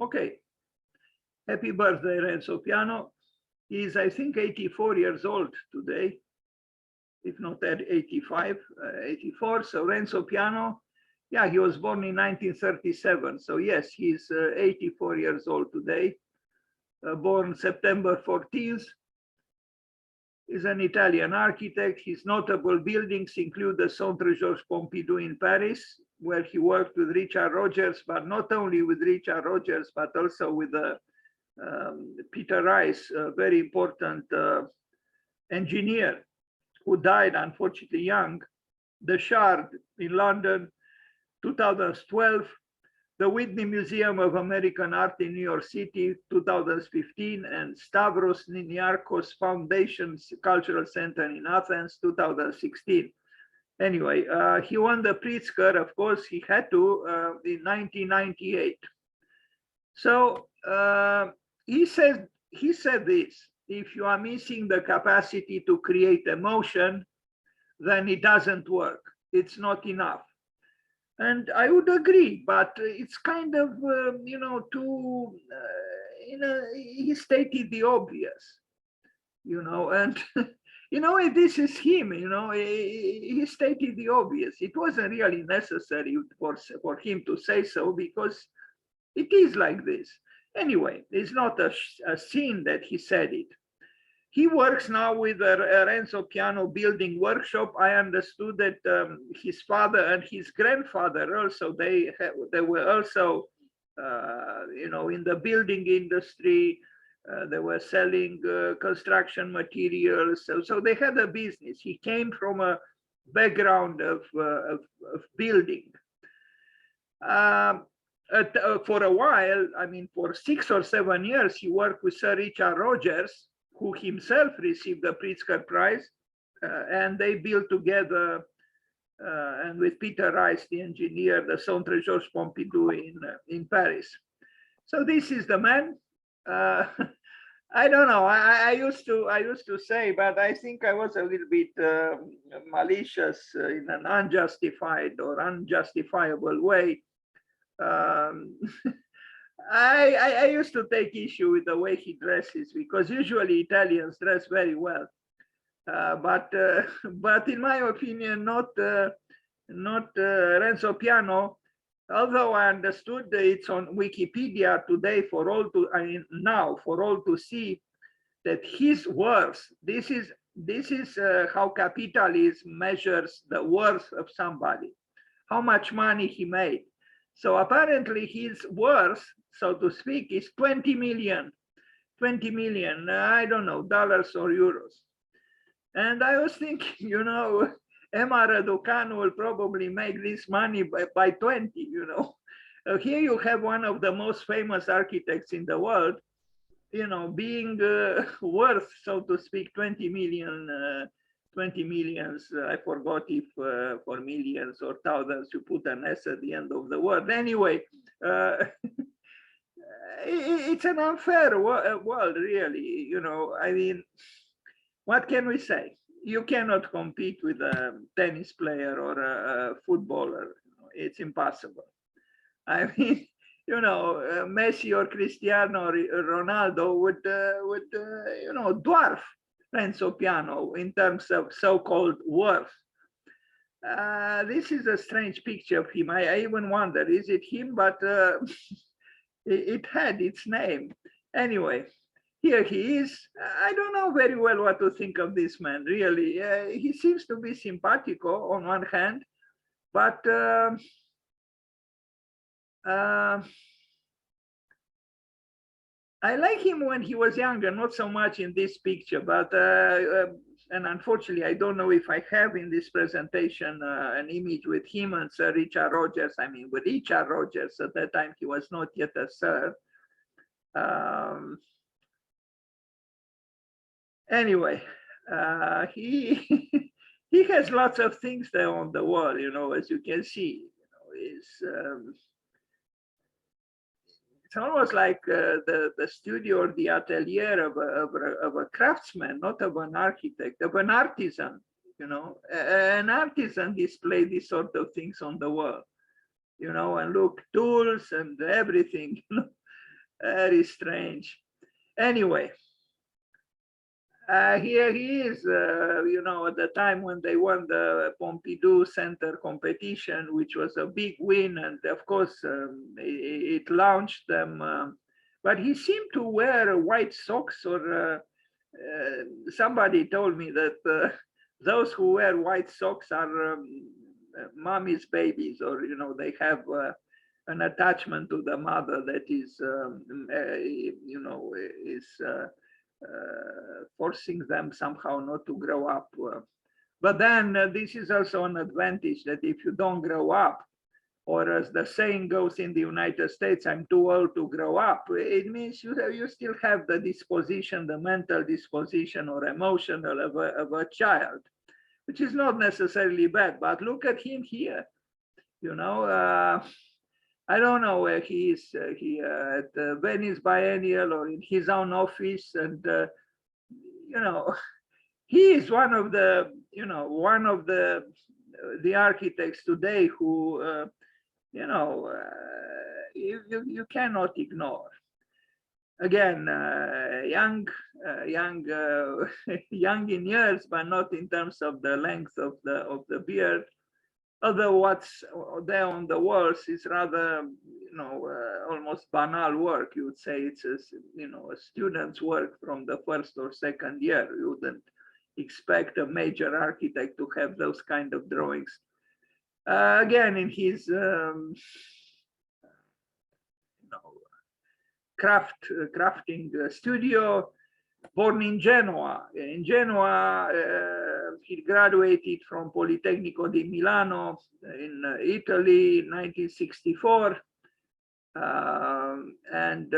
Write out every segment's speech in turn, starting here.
Okay, happy birthday, Renzo Piano. He's, I think, 84 years old today, if not at 85, 84. So Renzo Piano, yeah, he was born in 1937. So yes, he's 84 years old today, born September 14th. He's an Italian architect. His notable buildings include the Centre Georges Pompidou in Paris, where he worked with Richard Rogers, but not only with Richard Rogers, but also with Peter Rice, a very important engineer who died unfortunately young. The Shard in London, 2012. The Whitney Museum of American Art in New York City, 2015, and Stavros Niarchos Foundation Cultural Center in Athens, 2016. Anyway, he won the Pritzker, of course, he had to, in 1998. So he said this: if you are missing the capacity to create emotion, then it doesn't work. It's not enough. And I would agree, but it's kind of, he stated the obvious, and, this is him, he stated the obvious. It wasn't really necessary for him to say so, because it is like this. Anyway, it's not a sin that he said it. He works now with a Renzo Piano building workshop. I understood that his father and his grandfather also, they were also, in the building industry. They were selling construction materials. So they had a business. He came from a background of building. For a while, I mean, for 6 or 7 years, he worked with Sir Richard Rogers, who himself received the Pritzker Prize, and they built together, and with Peter Rice, the engineer, the Centre Georges Pompidou in Paris. So this is the man. I don't know. I used to say, but I think I was a little bit malicious in an unjustified or unjustifiable way. I used to take issue with the way he dresses, because usually Italians dress very well, but in my opinion, not Renzo Piano. Although I understood that it's on Wikipedia today for all to, now for all to see, that his worth. This is how capitalism measures the worth of somebody, how much money he made. So apparently his worth, so to speak, is 20 million, I don't know, dollars or euros. And I was thinking, Emma Raducanu will probably make this money by 20, Here you have one of the most famous architects in the world, being worth, so to speak, 20 millions, I forgot if for millions or thousands you put an S at the end of the word. Anyway, it's an unfair world, really. I mean, what can we say? You cannot compete with a tennis player or a footballer. It's impossible. I mean, Messi or Cristiano Ronaldo would dwarf Renzo Piano in terms of so-called worth. This is a strange picture of him. I even wonder, is it him? But it had its name. Anyway, here he is. I don't know very well what to think of this man, really. He seems to be simpatico on one hand, but I like him when he was younger, not so much in this picture, but and unfortunately, I don't know if I have in this presentation an image with him and Sir Richard Rogers. I mean, with Richard Rogers, at that time, he was not yet a Sir. Anyway, he he has lots of things there on the wall, as you can see. It's almost like the studio or the atelier of a craftsman, not of an architect, of an artisan. An artisan display these sort of things on the wall, and look, tools and everything. Very strange. Anyway, here he is, you know, at the time when they won the Pompidou Center competition, which was a big win. And of course, it launched them. But he seemed to wear white socks, or somebody told me that those who wear white socks are mommy's babies, or, you know, they have an attachment to the mother that is, you know, is forcing them somehow not to grow up. But then this is also an advantage, that if you don't grow up, or as the saying goes in the United States, I'm too old to grow up, it means you still have the disposition, the mental disposition or emotional of a child, which is not necessarily bad. But look at him here, you know. I don't know where he is, at the Venice Biennial or in his own office. And, you know, he is one of the, you know, one of the architects today who, you know, you cannot ignore. Again, young young in years, but not in terms of the length of the beard. Although what's there on the walls is rather, you know, almost banal work. You would say it's a, you know, a student's work from the first or second year. You wouldn't expect a major architect to have those kind of drawings. Again, in his you know, crafting studio. Born in Genoa. In Genoa, he graduated from Politecnico di Milano in Italy in 1964. And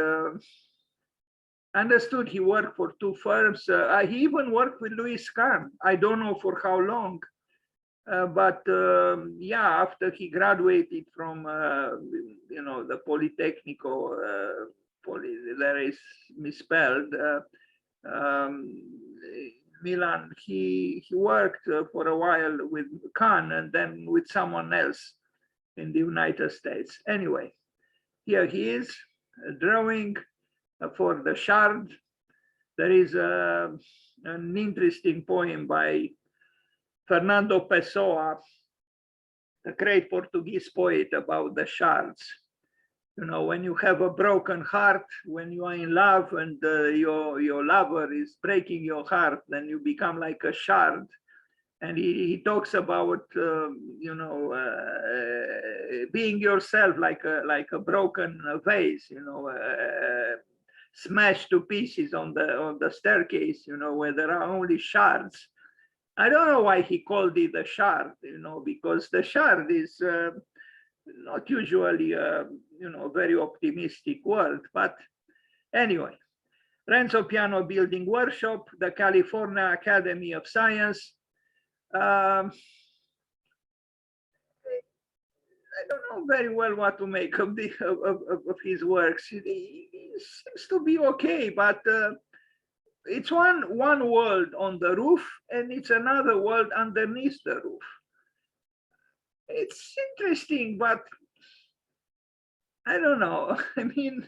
understood he worked for two firms. He even worked with Louis Kahn. I don't know for how long. But yeah, after he graduated from, you know, the Politecnico, there is misspelled, Milan, he worked for a while with Kahn and then with someone else in the United States. Anyway, here he is drawing for the Shard. There is an interesting poem by Fernando Pessoa, a great Portuguese poet, about the shards. You know, when you have a broken heart, when you are in love and your lover is breaking your heart, then you become like a shard. And he talks about, you know, being yourself like a broken vase, you know, smashed to pieces on the staircase, you know, where there are only shards. I don't know why he called it a shard, you know, because the shard is not usually a, you know, very optimistic word. But anyway, Renzo Piano Building Workshop, the California Academy of Science. I don't know very well what to make of his works. He seems to be okay, but it's one world on the roof and it's another world underneath the roof. It's interesting, but I don't know. I mean,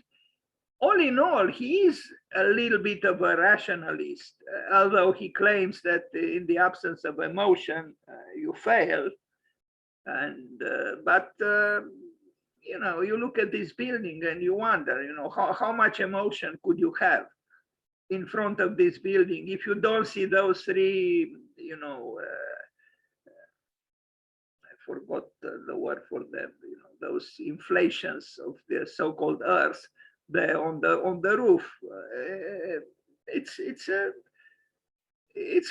all in all, he is a little bit of a rationalist, although he claims that in the absence of emotion, you fail. And but you know, you look at this building and you wonder, you know, how much emotion could you have in front of this building if you don't see those three, you know, I forgot the word for them, you know, those inflations of the so-called earth there on the roof. It's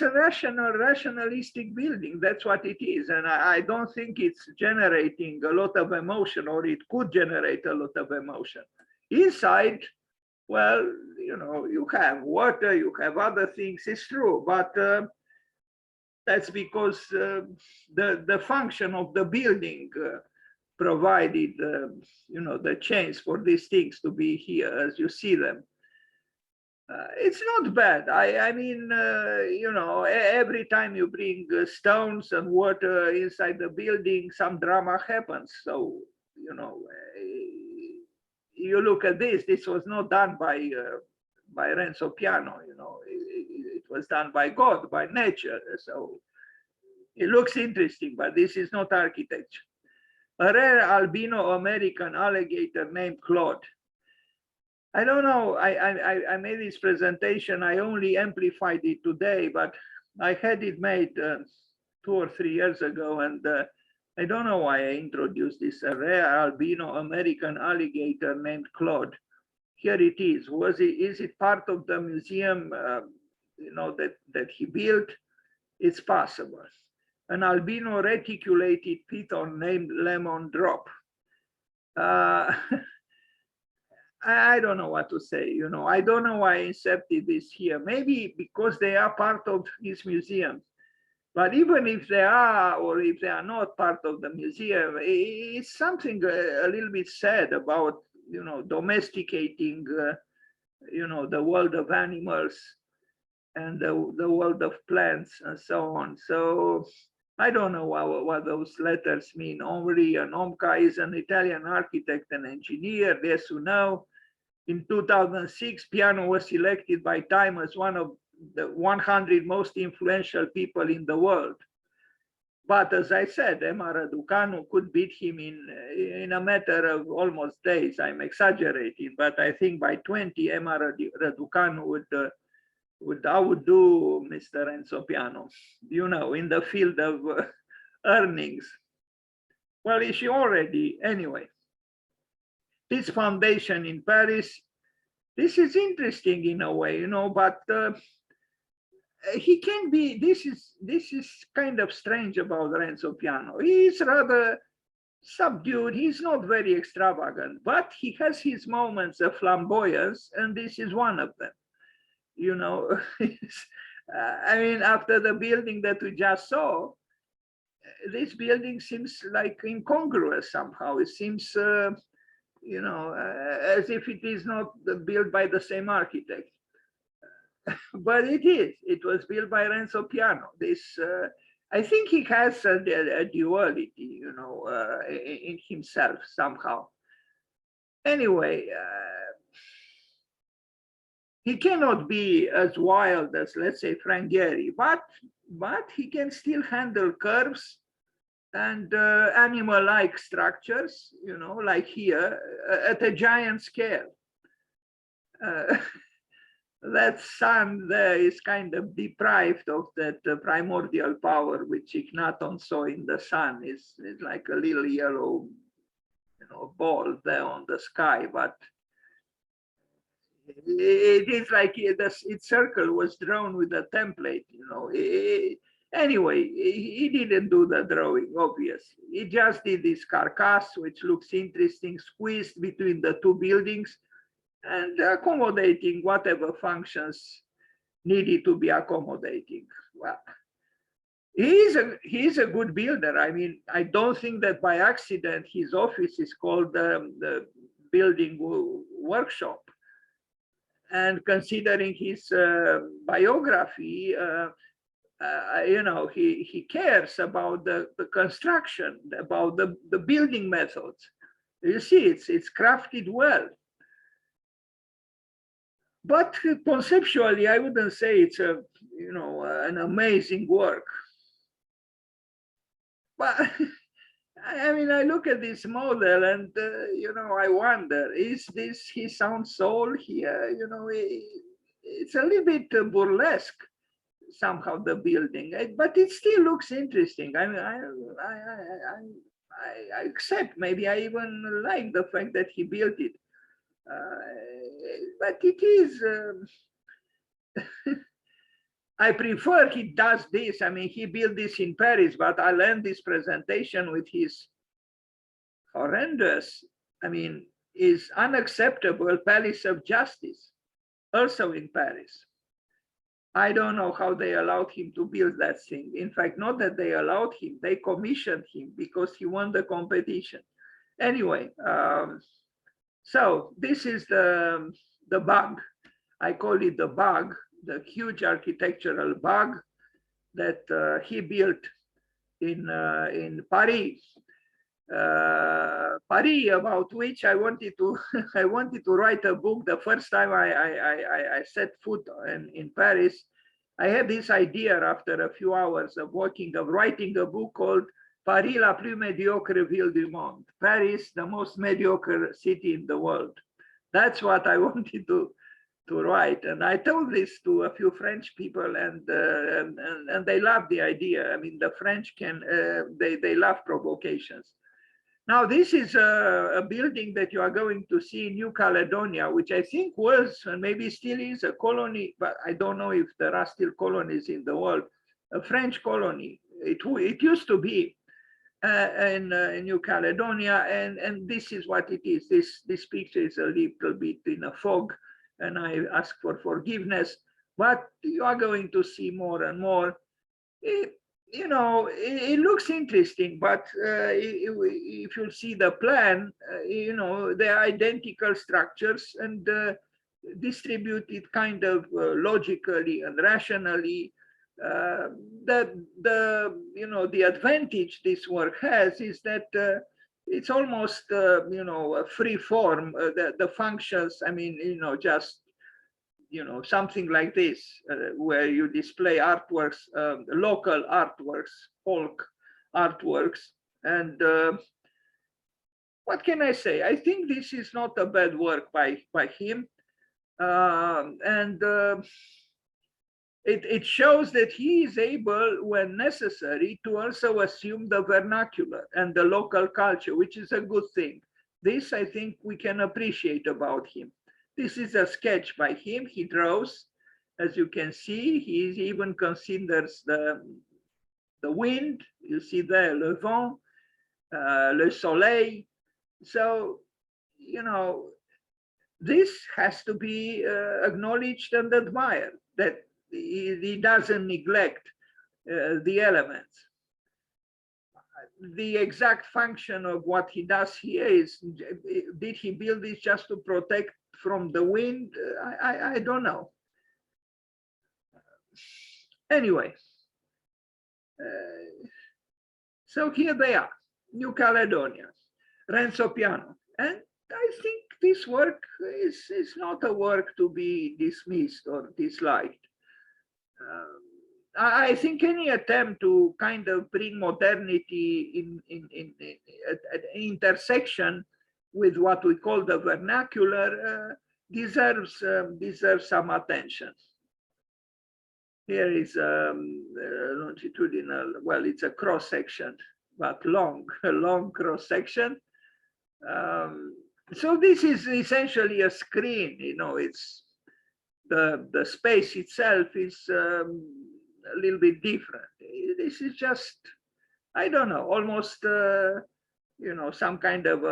a rationalistic building. That's what it is. And I don't think it's generating a lot of emotion, or it could generate a lot of emotion. Inside, well, you know, you have water, you have other things, it's true, but that's because the function of the building provided, you know, the chance for these things to be here as you see them. It's not bad. I mean, you know, every time you bring stones and water inside the building, some drama happens. So, you know, you look at this, this was not done by Renzo Piano, you know, it was done by God, by nature. So it looks interesting, but this is not architecture. A rare albino American alligator named Claude. I don't know, I made this presentation, I only amplified it today, but I had it made 2 or 3 years ago, and I don't know why I introduced this, a rare albino American alligator named Claude. Here it is. Is it part of the museum, you know, that he built? It's possible. An albino reticulated python named Lemon Drop. I don't know what to say, you know, I don't know why I inserted this here. Maybe because they are part of his museum. But even if they are, or if they are not part of the museum, it's something a little bit sad about, you know, domesticating, you know, the world of animals and the world of plants and so on. So I don't know what those letters mean. Henri Nomka is an Italian architect and engineer, yes or no. In 2006, Piano was selected by Time as one of the 100 most influential people in the world. But as I said, Emma Raducanu could beat him in a matter of almost days. I'm exaggerating, but I think by 20, Emma Raducanu would outdo Mr. Renzo Piano, you know, in the field of earnings. Well, is she already? Anyway, this foundation in Paris, this is interesting in a way, you know, but he can be, this is kind of strange about Renzo Piano. He's rather subdued, he's not very extravagant, but he has his moments of flamboyance, and this is one of them. You know, I mean, after the building that we just saw, this building seems like incongruous somehow. It seems, you know, as if it is not built by the same architect. But it is. It was built by Renzo Piano. This, I think he has a duality, you know, in himself somehow. Anyway, he cannot be as wild as, let's say, Frank Gehry, but he can still handle curves and animal-like structures, you know, like here, at a giant scale. That sun there is kind of deprived of that primordial power which Ignaton saw in the sun. Is like a little yellow, you know, ball there on the sky, but it is like its circle was drawn with a template, you know. Anyway, he didn't do the drawing, obviously. He just did this carcass, which looks interesting, squeezed between the two buildings and accommodating whatever functions needed to be accommodating. Well, he's a good builder. I mean, I don't think that by accident his office is called the building workshop. And considering his biography, you know, he cares about the construction, about the building methods. You see, it's crafted well. But conceptually, I wouldn't say it's a, you know, an amazing work. But I mean, I look at this model and, you know, I wonder, is this his own soul here? You know, it's a little bit burlesque somehow, the building, but it still looks interesting. I mean, I accept, maybe I even like the fact that he built it. But it is, I prefer he does this. I mean, he built this in Paris, but I'll end this presentation with his horrendous, I mean, is unacceptable Palace of Justice, also in Paris. I don't know how they allowed him to build that thing. In fact, not that they allowed him, they commissioned him because he won the competition. Anyway, so this is the bug. I call it the bug, the huge architectural bug that he built in Paris. Paris, about which I wanted to I wanted to write a book. The first time I set foot in Paris, I had this idea after a few hours of walking of writing a book called Paris, la plus médiocre ville du monde. Paris, the most mediocre city in the world. That's what I wanted to write, and I told this to a few French people, and they love the idea. I mean, the French can they love provocations. Now, this is a building that you are going to see in New Caledonia, which I think was, and maybe still is, a colony, but I don't know if there are still colonies in the world, a French colony. It used to be in New Caledonia, and this is what it is. This picture is a little bit in a fog, and I ask for forgiveness, but you are going to see more and more. It looks interesting, but if you see the plan, they're identical structures and distributed kind of logically and rationally. The advantage this work has is that it's almost a free form. The functions, I mean, just something like this, where you display artworks, local artworks, folk artworks. And what can I say? I think this is not a bad work by him. It shows that he is able, when necessary, to also assume the vernacular and the local culture, which is a good thing. This, I think, we can appreciate about him. This is a sketch by him. He draws, as you can see. He even considers the wind. You see there, le vent, le soleil. So, this has to be acknowledged and admired, that he doesn't neglect the elements. The exact function of what he does here is, did he build this just to protect from the wind? I don't know. Anyway, so here they are, New Caledonia, Renzo Piano. And I think this work is not a work to be dismissed or disliked. I think any attempt to kind of bring modernity at an intersection with what we call the vernacular deserves some attention. Here is longitudinal, well, it's a cross section, but a long cross section. So this is essentially a screen. It's the space itself is a little bit different. This is just, I don't know, almost some kind of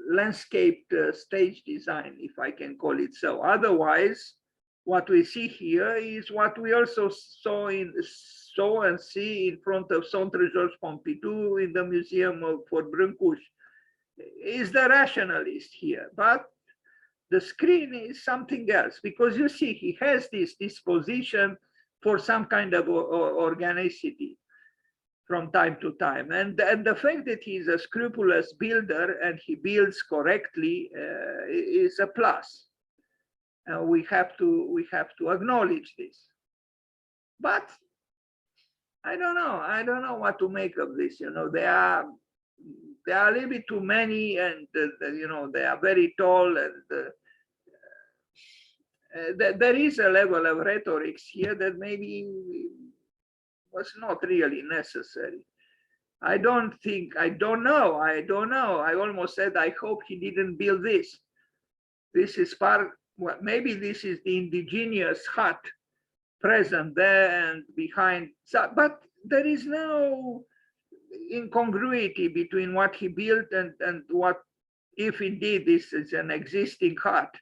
landscape stage design, if I can call it so. Otherwise, what we see here is what we also saw and see in front of Centre Georges Pompidou in the Museum of Fort Brancusi. Is the rationalist here, but the screen is something else, because you see he has this disposition for some kind of organicity from time to time, and the fact that he's a scrupulous builder and he builds correctly is a plus. We have to acknowledge this. But I don't know what to make of this. There are a little bit too many, and they are very tall, and there is a level of rhetoric here that maybe was not really necessary. I don't know. I almost said, I hope he didn't build this. This is well, maybe this is the indigenous hut present there and behind, but there is no incongruity between what he built and what, if indeed this is an existing hut.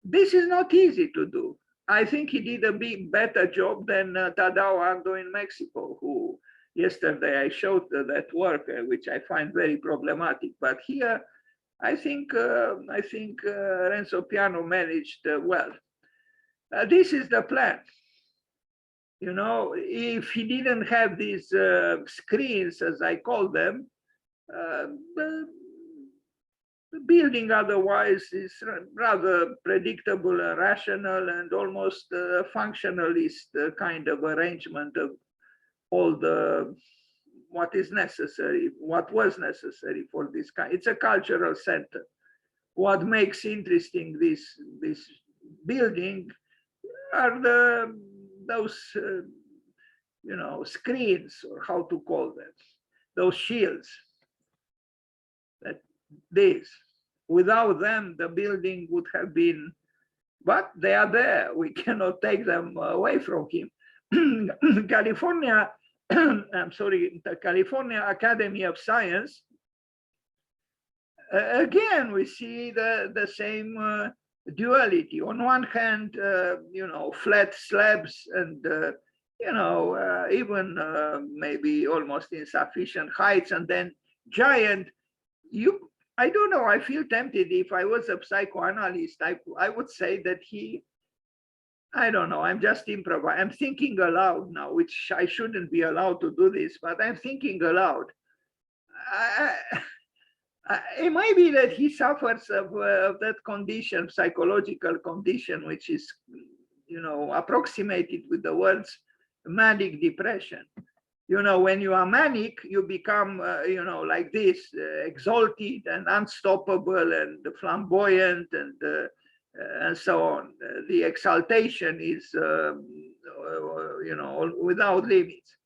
This is not easy to do. I think he did a better job than Tadao Ando in Mexico, who yesterday I showed that work, which I find very problematic. But here, I think Renzo Piano managed well. This is the plan. You know, if he didn't have these screens, as I call them, the building otherwise is rather predictable and rational and almost functionalist kind of arrangement of all the what is necessary, what was necessary for this kind. It's a cultural center. What makes interesting this building are those you know, screens, or how to call them, those shields. That this, without them, the building would have been, but they are there. We cannot take them away from him. California, I'm sorry, the California Academy of Science, again, we see the same duality. On one hand, you know, flat slabs and, you know, even maybe almost insufficient heights, and then giant, I don't know, I feel tempted. If I was a psychoanalyst, I would say that I don't know, I'm just improvising. I'm thinking aloud now, which I shouldn't be allowed to do this, but I'm thinking aloud. It might be that he suffers of that condition, psychological condition, which is, you know, approximated with the words manic depression. You know, when you are manic, you become, you know, like this, exalted and unstoppable and flamboyant and so on. The exaltation is, you know, without limits.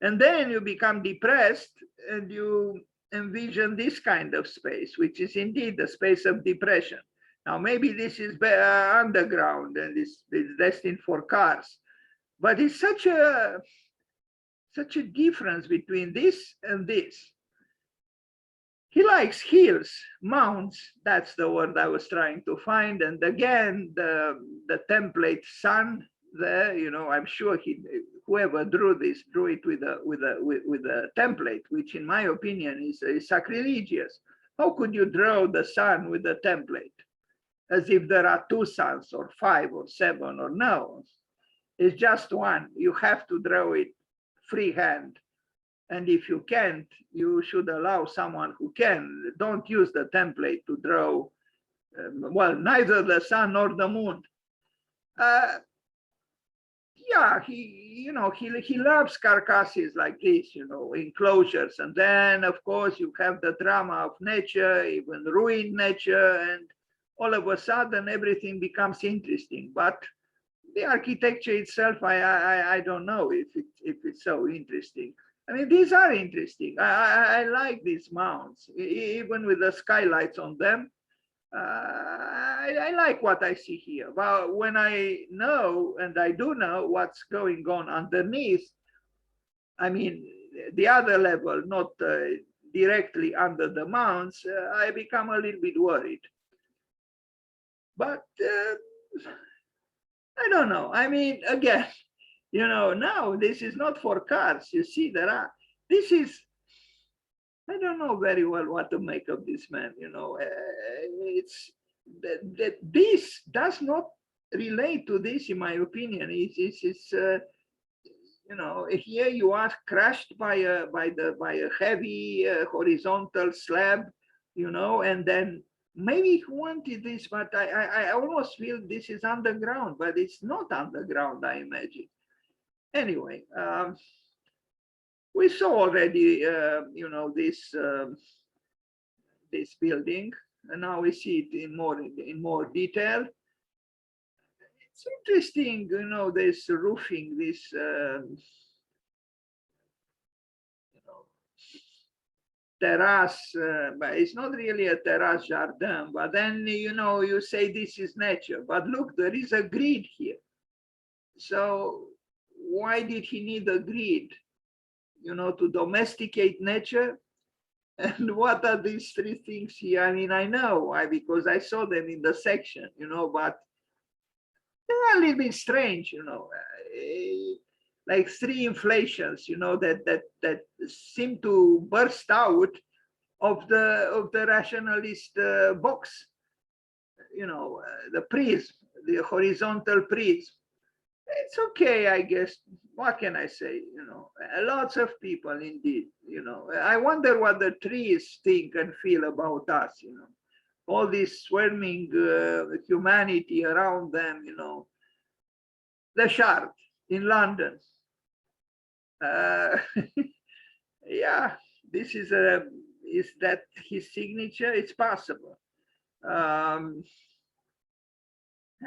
And then you become depressed and you envision this kind of space, which is indeed the space of depression. Now, maybe this is underground and is destined for cars, but it's such a difference between this and this. He likes hills, mounts, that's the word I was trying to find. And again, the template sun there, you know, I'm sure whoever drew this drew it with a template, which in my opinion is sacrilegious. How could you draw the sun with a template? As if there are 2 suns or 5 or 7, or no, it's just one. You have to draw it freehand. And if you can't, you should allow someone who can. Don't use the template to draw, well, neither the sun nor the moon. Yeah, you know, he loves carcasses like this, you know, enclosures. And then, of course, you have the drama of nature, even ruined nature, and all of a sudden everything becomes interesting. But the architecture itself, I don't know if it's so interesting. I mean, these are interesting. I like these mounts, even with the skylights on them. I like what I see here. But when I know, and I do know what's going on underneath, I mean, the other level, not directly under the mounts, I become a little bit worried. But I don't know. I mean, again, you know, now this is not for cars. You see, this is, I don't know very well what to make of this man, you know. It's that this does not relate to this, in my opinion. It's you know, here you are crushed by a heavy horizontal slab, you know, and then maybe he wanted this, but I almost feel this is underground, but it's not underground, I imagine. Anyway, we saw already, you know, this building, and now we see it in more detail. It's interesting, you know, this roofing, this you know, terrace, but it's not really a terrace jardin. But then, you know, you say this is nature, but look, there is a grid here. So why did he need a grid? You know, to domesticate nature? And what are these 3 things here? I mean, I know why, because I saw them in the section, you know, but they're a little bit strange, you know, like 3 inflations, you know, that seem to burst out of the rationalist box, you know, the prism, the horizontal prism. it's okay, I guess. What can I say? Lots of people indeed. I wonder what the trees think and feel about us. All this swarming humanity around them. The Shard in London. Uh, yeah, this is that his signature? It's possible. Um,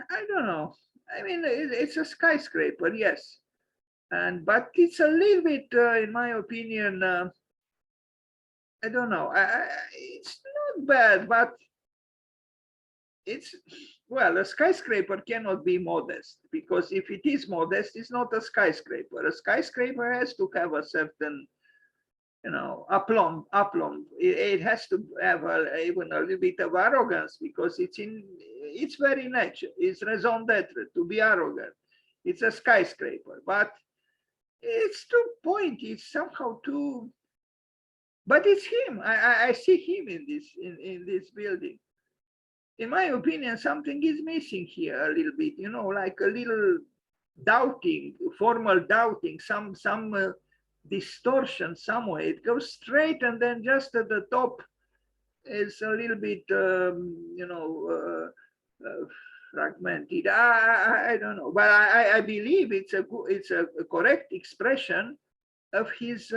I don't know. I mean, it's a skyscraper, yes, but it's a little bit, in my opinion, I don't know. It's not bad, but it's, well, a skyscraper cannot be modest, because if it is modest, it's not a skyscraper. A skyscraper has to have a certain, aplomb. It has to have even a little bit of arrogance, because it's in its very nature. It's raison d'etre to be arrogant. It's a skyscraper, but it's too pointy. It's somehow too. But it's him. I see him in this building. In my opinion, something is missing here a little bit. Like a little doubting, formal doubting, some distortion somewhere. It goes straight, and then just at the top is a little bit, fragmented. I don't know, but I believe it's a correct expression of his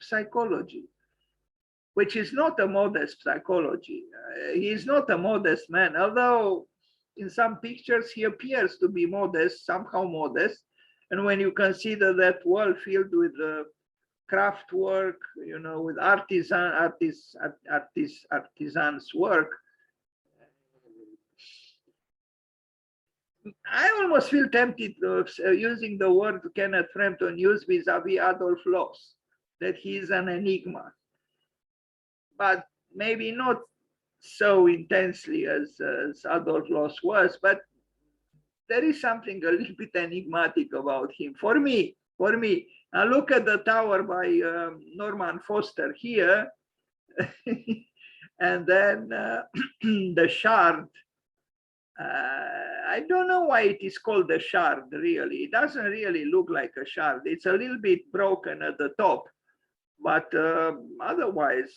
psychology, which is not a modest psychology. He is not a modest man, although in some pictures he appears to be modest, somehow modest. And when you consider that wall filled with craft work, with artisans' work, I almost feel tempted of using the word Kenneth Frampton used vis-a-vis Adolf Loos, that he is an enigma, but maybe not so intensely as Adolf Loos was, but there is something a little bit enigmatic about him. For me. Now look at the tower by Norman Foster here, and then the Shard. I don't know why it is called the Shard, really. It doesn't really look like a shard. It's a little bit broken at the top, but otherwise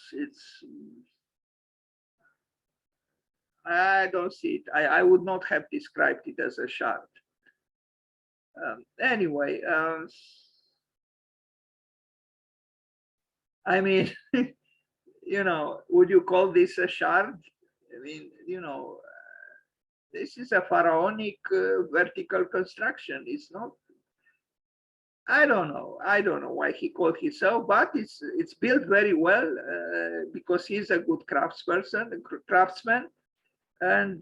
I don't see it. I would not have described it as a shard. Anyway, I mean, would you call this a shard? I mean, this is a pharaonic vertical construction. It's not. I don't know. I don't know why he called himself, but it's built very well because he's a good craftsman. And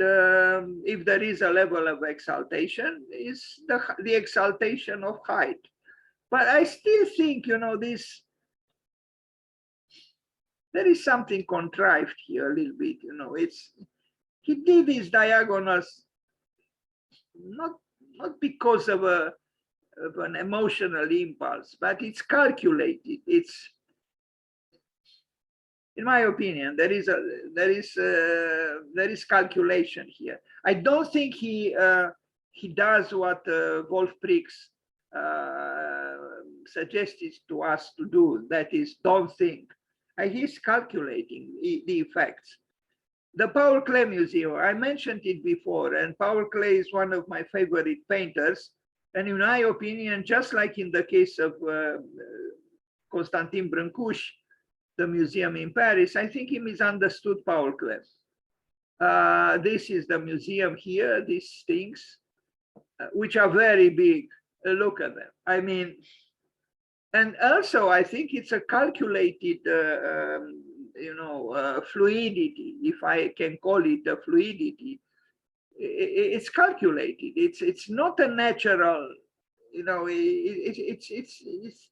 if there is a level of exaltation, is the exaltation of height. But I still think, there is something contrived here a little bit. He did these diagonals not because of an emotional impulse, but it's calculated. It's, in my opinion, there is calculation here. I don't think he does what Wolf Prix suggested to us to do. That is, don't think. He's calculating the effects. The Paul Klee Museum, I mentioned it before, and Paul Klee is one of my favorite painters. And in my opinion, just like in the case of Constantin Brâncuș, the museum in Paris, I think he misunderstood Paul Klee. This is the museum here, these things, which are very big. Look at them. I mean, and also I think it's a calculated, fluidity, if I can call it a fluidity. It's calculated. It's not a natural. It's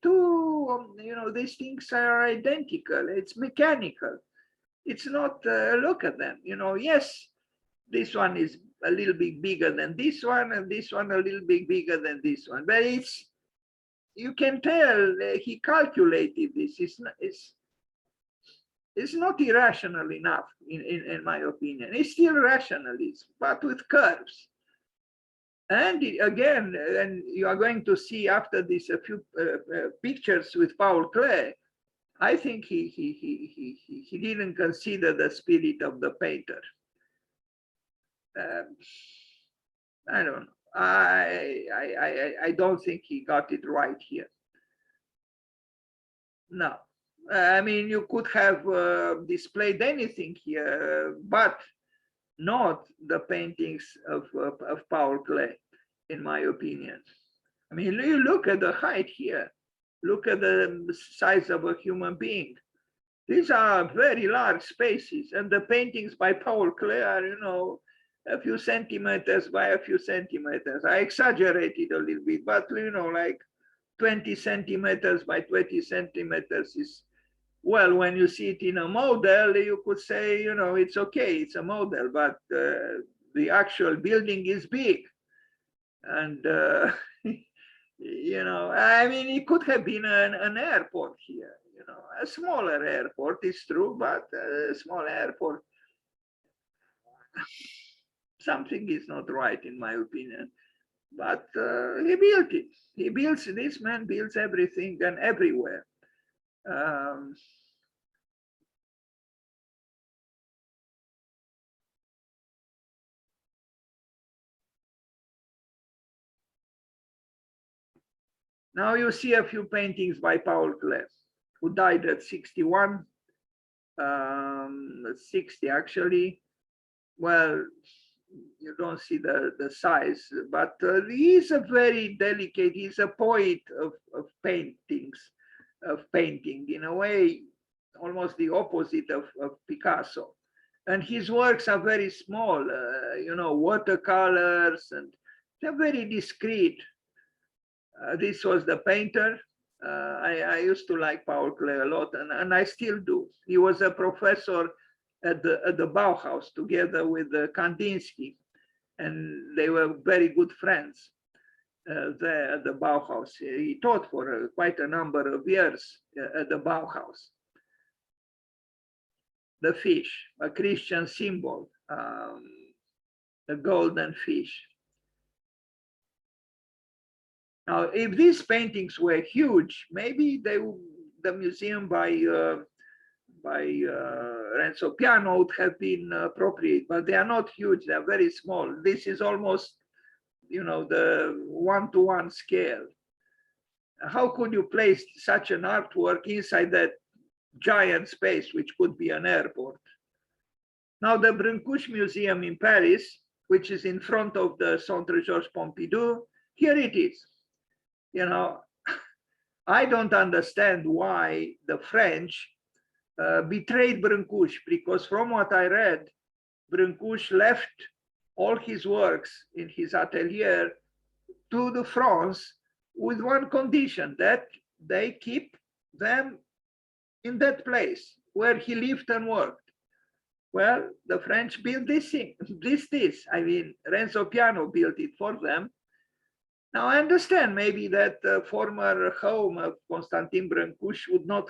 too. These things are identical. It's mechanical. It's not. Look at them. Yes, this one is a little bit bigger than this one, and this one a little bit bigger than this one. But you can tell he calculated this. It's not irrational enough, in my opinion. It's still rationalism, but with curves. And again, and you are going to see after this a few pictures with Paul Klee. I think he didn't consider the spirit of the painter. I don't know. I don't think he got it right here. No. I mean, you could have displayed anything here, but not the paintings of Paul Klee, in my opinion. I mean, you look at the height here. Look at the size of a human being. These are very large spaces, and the paintings by Paul Klee are, you know, a few centimeters by a few centimeters. I exaggerated a little bit, but, you know, like 20 centimeters by 20 centimeters is, well, when you see it in a model, you could say, you know, it's okay, it's a model, but the actual building is big. And, you know, I mean, it could have been an airport here, you know, a smaller airport, is true, but a small airport. Something is not right, in my opinion. But he built it. He builds, this man builds everything and everywhere. Now you see a few paintings by Paul Klee, who died at 61, 60 actually. Well, you don't see the size, but he's a very delicate, he's a poet of paintings, of painting, in a way, almost the opposite of Picasso. And his works are very small, you know, watercolors, and they're very discreet. This was the painter. I used to like Paul Klee a lot, and I still do. He was a professor at the Bauhaus together with Kandinsky, and they were very good friends there at the Bauhaus. He taught for quite a number of years at the Bauhaus. The fish, a Christian symbol, a golden fish. Now, if these paintings were huge, maybe the museum by Renzo Piano would have been appropriate, but they are not huge, they are very small. This is almost, you know, the one-to-one scale. How could you place such an artwork inside that giant space, which could be an airport? Now, the Brancusi Museum in Paris, which is in front of the Centre Georges Pompidou, here it is. You know, I don't understand why the French betrayed Brancusi, because from what I read, Brancusi left all his works in his atelier to the France with one condition, that they keep them in that place where he lived and worked. Well, the French built this thing, this. I mean, Renzo Piano built it for them. Now I understand maybe that the former home of Constantin Brancusi would not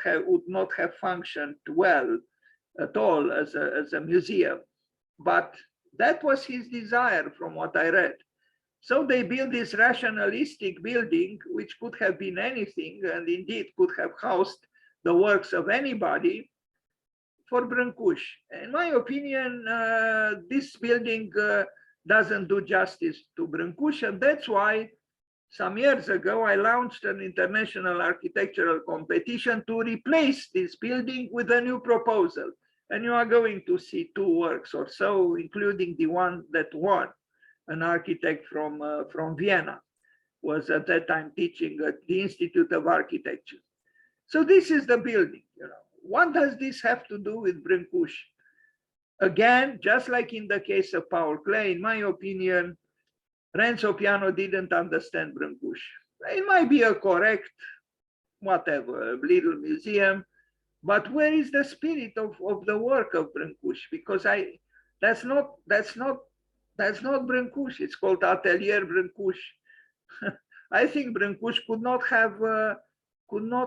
have functioned well at all as a museum, but that was his desire from what I read. So they built this rationalistic building, which could have been anything, and indeed could have housed the works of anybody, for Brancusi. In my opinion, this building doesn't do justice to Brancusi, and that's why some years ago, I launched an international architectural competition to replace this building with a new proposal. And you are going to see 2 works or so, including the one that won, an architect from Vienna, was at that time teaching at the Institute of Architecture. So this is the building. You know, what does this have to do with Brancusi? Again, just like in the case of Paul Klee, in my opinion, Renzo Piano didn't understand Brancusi. It might be a correct, whatever, little museum, but where is the spirit of the work of Brancusi? Because that's not Brancusi. It's called Atelier Brancusi. I think Brancusi could not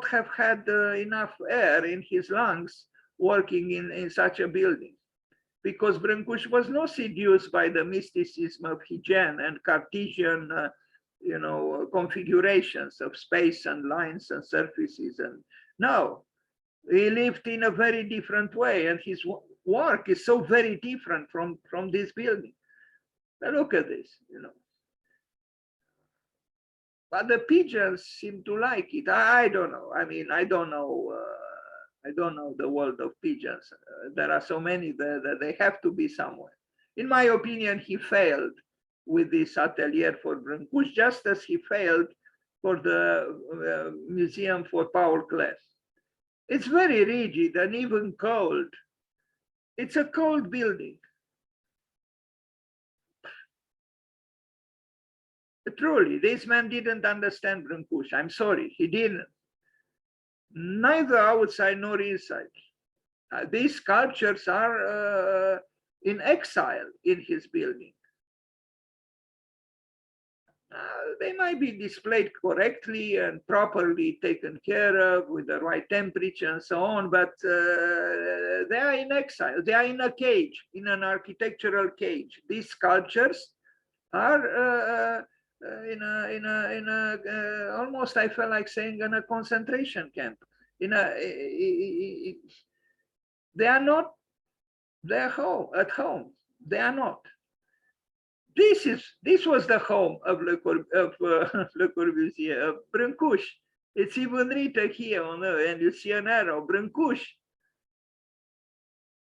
have had enough air in his lungs working in such a building. because Brancusi was not seduced by the mysticism of Hygiene and Cartesian, configurations of space and lines and surfaces. And no, he lived in a very different way, and his work is so very different from this building. Now look at this, But the pigeons seem to like it. I don't know. I mean, I don't know. I don't know the world of pigeons. There are so many that they have to be somewhere. In my opinion, he failed with this atelier for Brancusi, just as he failed for the museum for Paul Klee. It's very rigid and even cold. It's a cold building. Truly, this man didn't understand Brancusi. I'm sorry, he didn't. Neither outside nor inside. These sculptures are in exile in his building. They might be displayed correctly and properly taken care of with the right temperature and so on, but they are in exile. They are in a cage, in an architectural cage. These sculptures are almost, I felt like saying, in a concentration camp. They are not. They're at home. They are not. This was the home of Le Corbusier, of Brancusi. It's even written here and you see an arrow, Brancusi.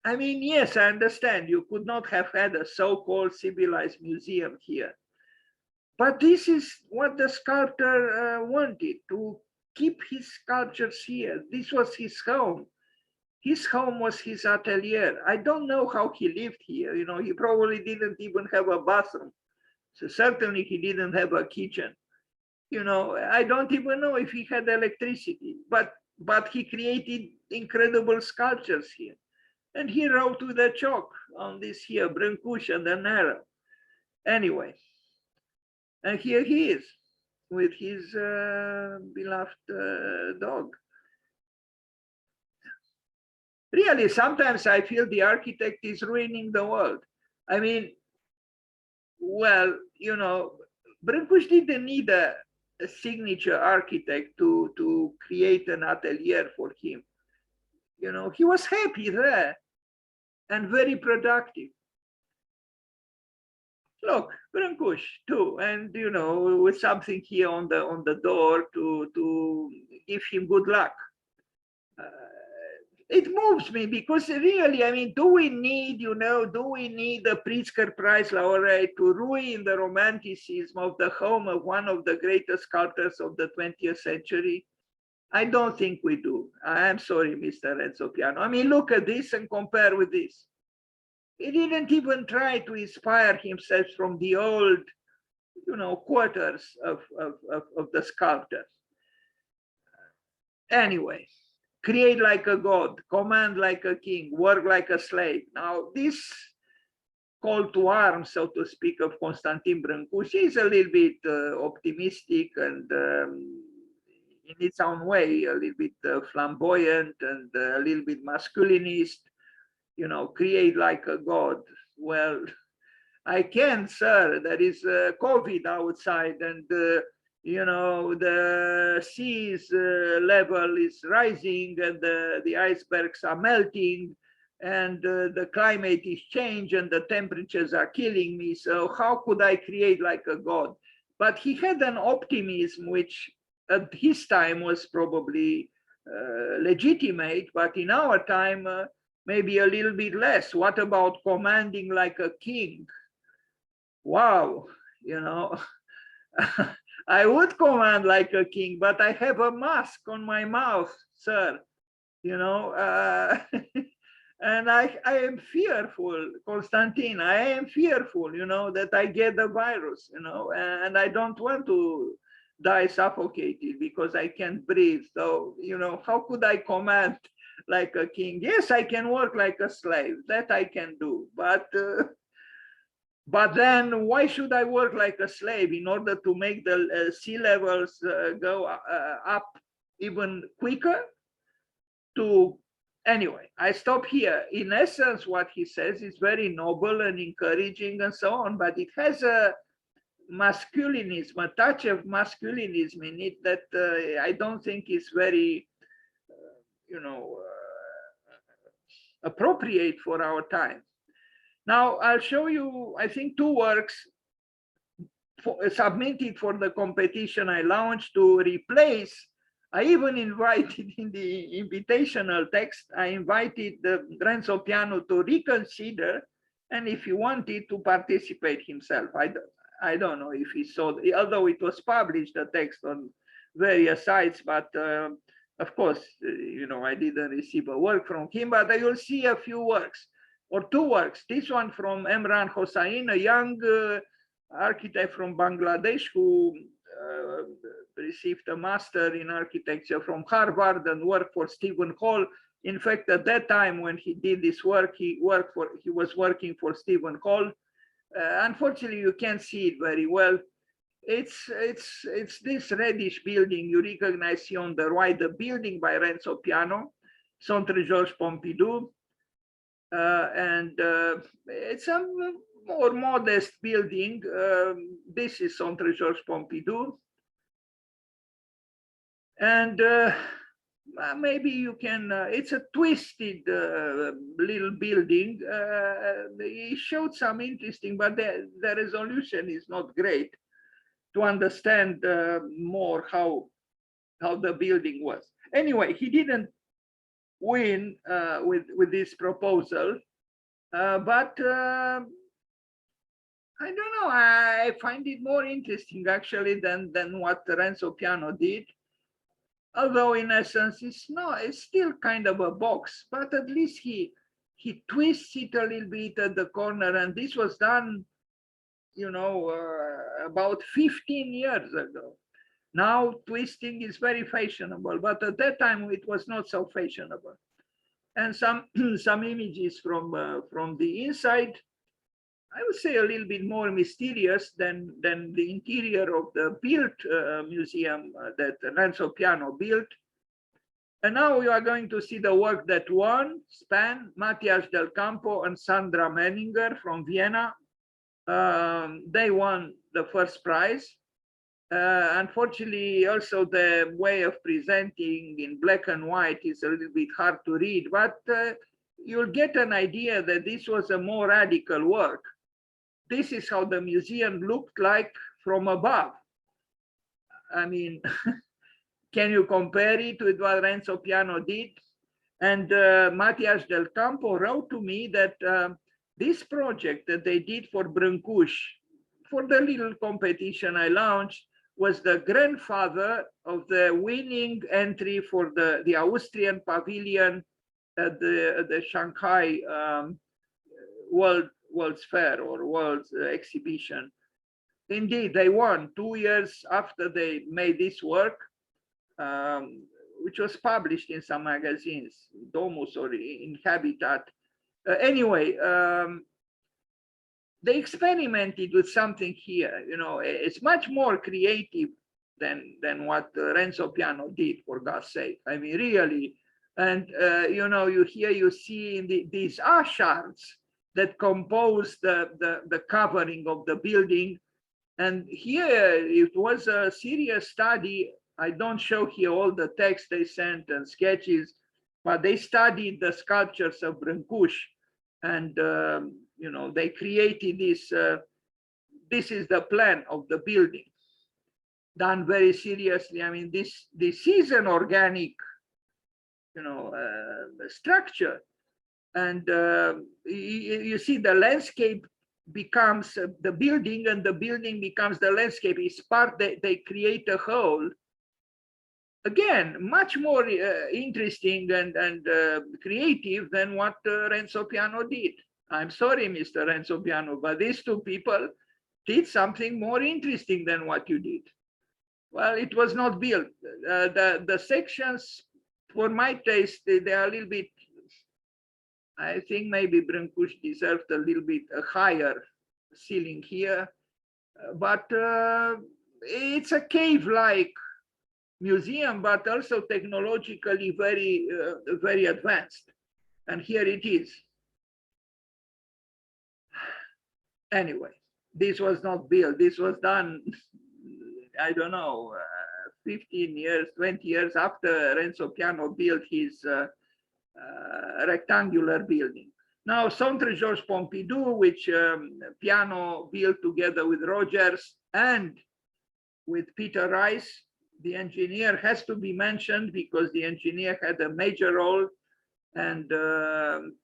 I mean, yes, I understand you could not have had a so-called civilized museum here. But this is what the sculptor wanted, to keep his sculptures here. This was his home. His home was his atelier. I don't know how he lived here. He probably didn't even have a bathroom. So certainly he didn't have a kitchen. I don't even know if he had electricity, but he created incredible sculptures here. And he wrote with a chalk on this here, Brancusi and an arrow. Anyway, and here he is with his beloved dog. Really, sometimes I feel the architect is ruining the world. I mean, well, Brancusi didn't need a signature architect to create an atelier for him. He was happy there and very productive. Look, Brancusi too, and with something here on the door to give him good luck. It moves me because really, I mean, do we need a Pritzker Prize laureate to ruin the romanticism of the home of one of the greatest sculptors of the 20th century? I don't think we do. I am sorry, Mr. Renzo Piano. I mean, look at this and compare with this. He didn't even try to inspire himself from the old, quarters of the sculptors. Anyway. Create like a god, command like a king, work like a slave. Now, this call to arms, so to speak, of Constantin Brancusi is a little bit optimistic and in its own way, a little bit flamboyant and a little bit masculinist, create like a god. Well, I can, sir, there is COVID outside and the sea's level is rising and the icebergs are melting and the climate is changing and the temperatures are killing me. So how could I create like a god? But he had an optimism which at his time was probably legitimate, but in our time, maybe a little bit less. What about commanding like a king? Wow, I would command like a king, but I have a mask on my mouth, sir, and I am fearful, Constantine, I am fearful, that I get the virus, and I don't want to die suffocated because I can't breathe. So, how could I command like a king? Yes, I can work like a slave, that I can do, but then why should I work like a slave in order to make the sea levels go up even quicker, to Anyway, I stop here. In essence, what he says is very noble and encouraging and so on, but it has a masculinism, a touch of masculinism in it that I don't think is very, you know, appropriate for our time. Now, I'll show you, I think, two works submitted for the competition I launched to replace. I even invited in the invitational text, I invited the Renzo Piano to reconsider, and if he wanted to participate himself. I don't know if he saw, although it was published, the text on various sites, but of course, you know, I didn't receive a work from him, but I will see a few works, or two works. This one from Emran Hossain, a young architect from Bangladesh who received a master in architecture from Harvard and worked for Stephen Hall. In fact, at that time when he did this work, he was working for Stephen Hall. Unfortunately, you can't see it very well. It's this reddish building you recognize here on the right, the building by Renzo Piano, Centre Georges Pompidou, and it's a more modest building. This is Centre Georges Pompidou, and maybe you can. It's a twisted little building. He showed some interesting, but the resolution is not great to understand more how the building was. Anyway, he didn't win with this proposal, but I don't know. I find it more interesting actually than what Renzo Piano did. Although in essence, it's still kind of a box, but at least he twists it a little bit at the corner, and this was done, you know, about 15 years ago. Now twisting is very fashionable, but at that time it was not so fashionable. And some images from the inside, I would say a little bit more mysterious than the interior of the built museum that Renzo Piano built. And now we are going to see the work that won, Span, Matthias Del Campo and Sandra Menninger from Vienna. They won the first prize. Unfortunately, also the way of presenting in black and white is a little bit hard to read, but you'll get an idea that this was a more radical work. This is how the museum looked like from above. I mean, can you compare it with what Renzo Piano did? And Matthias Del Campo wrote to me that this project that they did for Brâncuși, for the little competition I launched, was the grandfather of the winning entry for the Austrian pavilion at the Shanghai World's Fair or World's Exhibition. Indeed, they won 2 years after they made this work, which was published in some magazines, Domus or in Habitat. Anyway, they experimented with something here. You know, it's much more creative than what Renzo Piano did, for God's sake. I mean, really. And you know, you see in these shards that compose the covering of the building. And here it was a serious study. I don't show here all the text they sent and sketches, but they studied the sculptures of Brâncuși, and you know, they created this. This is the plan of the building, done very seriously. I mean, this is an organic, you know, structure, and you see the landscape becomes the building, and the building becomes the landscape. It's part that they create a whole. Again, much more interesting and creative than what Renzo Piano did. I'm sorry, Mr. Renzo Piano, but these two people did something more interesting than what you did. Well, it was not built. The sections, for my taste, they are a little bit, I think maybe Brâncuși deserved a little bit a higher ceiling here, but it's a cave-like museum, but also technologically very advanced. And here it is. Anyway, this was not built. This was done, I don't know, 15 years, 20 years after Renzo Piano built his rectangular building. Now, Centre Georges Pompidou, which Piano built together with Rogers and with Peter Rice, the engineer, has to be mentioned because the engineer had a major role. And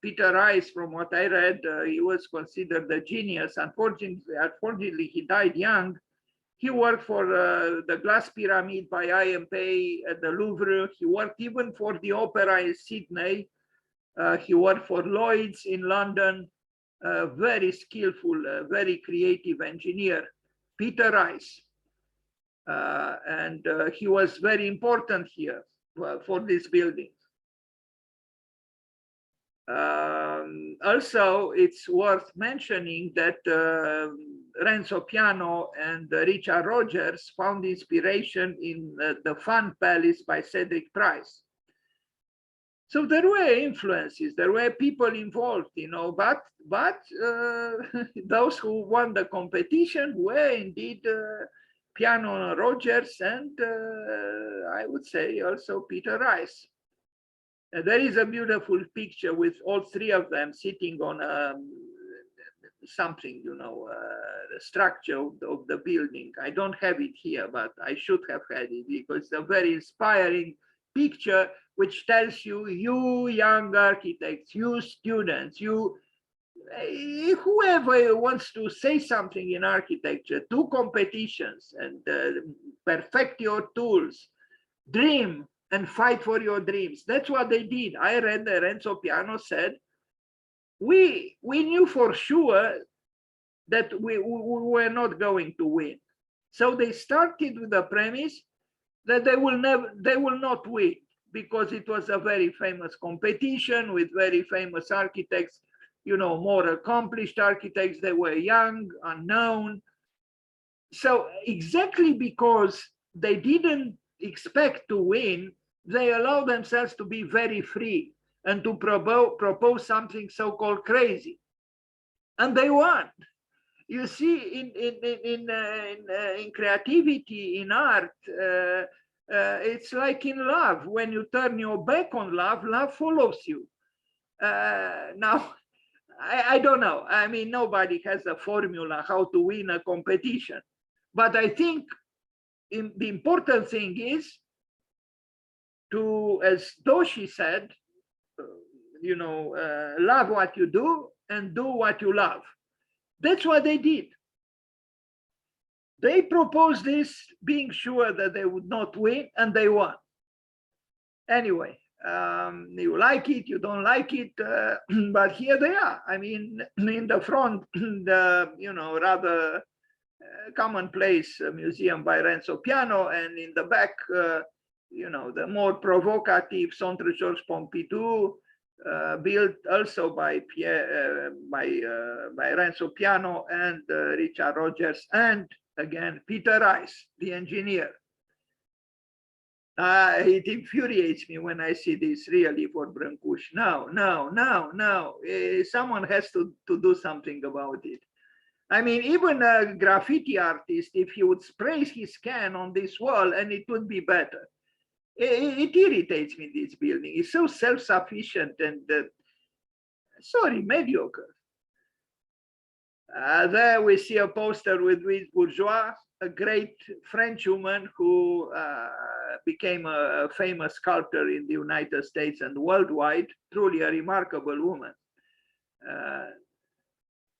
Peter Rice, from what I read, he was considered a genius. Unfortunately, he died young. He worked for the Glass Pyramid by IMP at the Louvre. He worked even for the Opera in Sydney. He worked for Lloyd's in London. Very skillful, very creative engineer, Peter Rice. And he was very important here for this building. Also, it's worth mentioning that Renzo Piano and Richard Rogers found inspiration in the Fun Palace by Cedric Price. So there were influences, there were people involved, you know, but those who won the competition were indeed Piano, Rogers, and I would say also Peter Rice. There is a beautiful picture with all three of them sitting on something, you know, the structure of the building. I don't have it here, but I should have had it because it's a very inspiring picture which tells you, you young architects, you students, you whoever wants to say something in architecture, do competitions and perfect your tools, dream and fight for your dreams. That's what they did. I read that Renzo Piano said, we knew for sure that we were not going to win. So they started with the premise that they will not win, because it was a very famous competition with very famous architects, you know, more accomplished architects. They were young, unknown. So exactly because they didn't expect to win, they allowed themselves to be very free and to propose something so-called crazy, and they won. You see, in creativity, in art, it's like in love. When you turn your back on love, love follows you. Now, I don't know. I mean, nobody has a formula how to win a competition, but I think the important thing is to, as Doshi said, you know, love what you do and do what you love. That's what they did. They proposed this being sure that they would not win, and they won. Anyway, you like it, you don't like it, but here they are. I mean, in the front, the, you know, rather commonplace museum by Renzo Piano, and in the back, you know, the more provocative Centre Georges Pompidou, built also by Renzo Piano and Richard Rogers, and again Peter Rice, the engineer. It infuriates me when I see this, really, for Brâncuși. No. Someone has to do something about it. I mean, even a graffiti artist, if he would spray his can on this wall, and it would be better. It irritates me, this building. It's so self-sufficient and, sorry, mediocre. There we see a poster with Louise Bourgeois, a great French woman who became a famous sculptor in the United States and worldwide, truly a remarkable woman.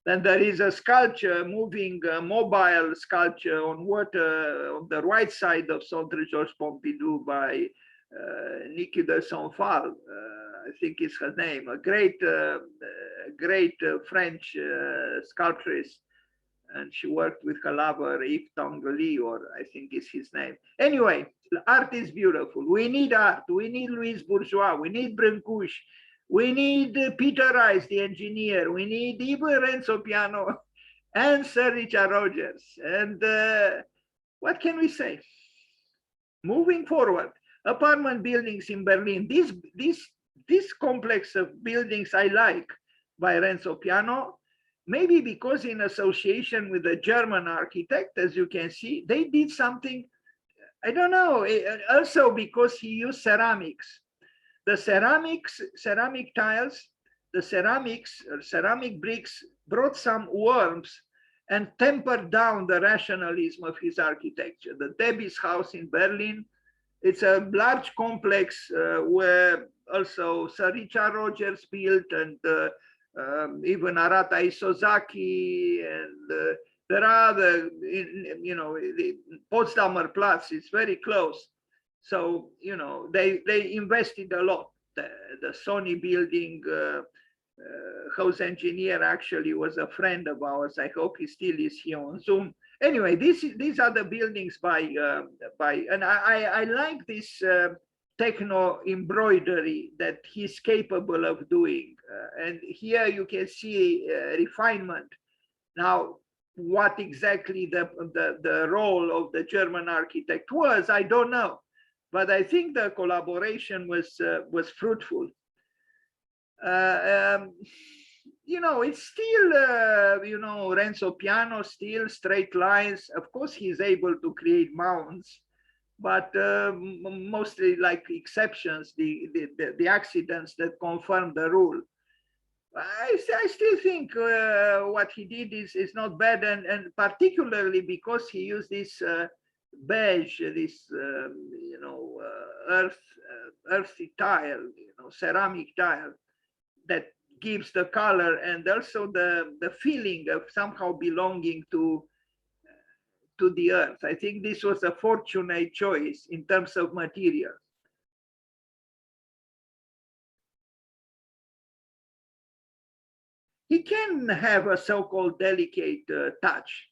Then there is a sculpture, moving mobile sculpture on water on the right side of Centre Georges Pompidou by Niki de Saint-Phal, I think is her name, a great French sculptress. And she worked with her lover, Yves Tanguy, or I think is his name. Anyway, art is beautiful. We need art. We need Louise Bourgeois. We need Brâncuși. We need Peter Rice, the engineer. We need even Renzo Piano and Sir Richard Rogers. And what can we say? Moving forward, apartment buildings in Berlin. This this complex of buildings I like by Renzo Piano, maybe because in association with a German architect, as you can see, they did something, I don't know, also because he used ceramics. The ceramic tiles, the ceramic bricks brought some warmth and tempered down the rationalism of his architecture. The Debbie's house in Berlin, it's a large complex where also Sir Richard Rogers built, and even Arata Isozaki, and there are the, the Potsdamer Platz is very close. So, they invested a lot. The Sony building, house engineer actually was a friend of ours. I hope he still is here on Zoom. Anyway, these are the buildings and I like this techno embroidery that he's capable of doing. And here you can see refinement. Now, what exactly the role of the German architect was, I don't know. But I think the collaboration was fruitful. It's still, Renzo Piano, still straight lines. Of course, he's able to create mounds, but mostly like exceptions, the accidents that confirm the rule. I still think what he did is not bad, and particularly because he used this beige, this earthy tile, ceramic tile that gives the color and also the feeling of somehow belonging to the earth. I think this was a fortunate choice in terms of material. He can have a so-called delicate touch,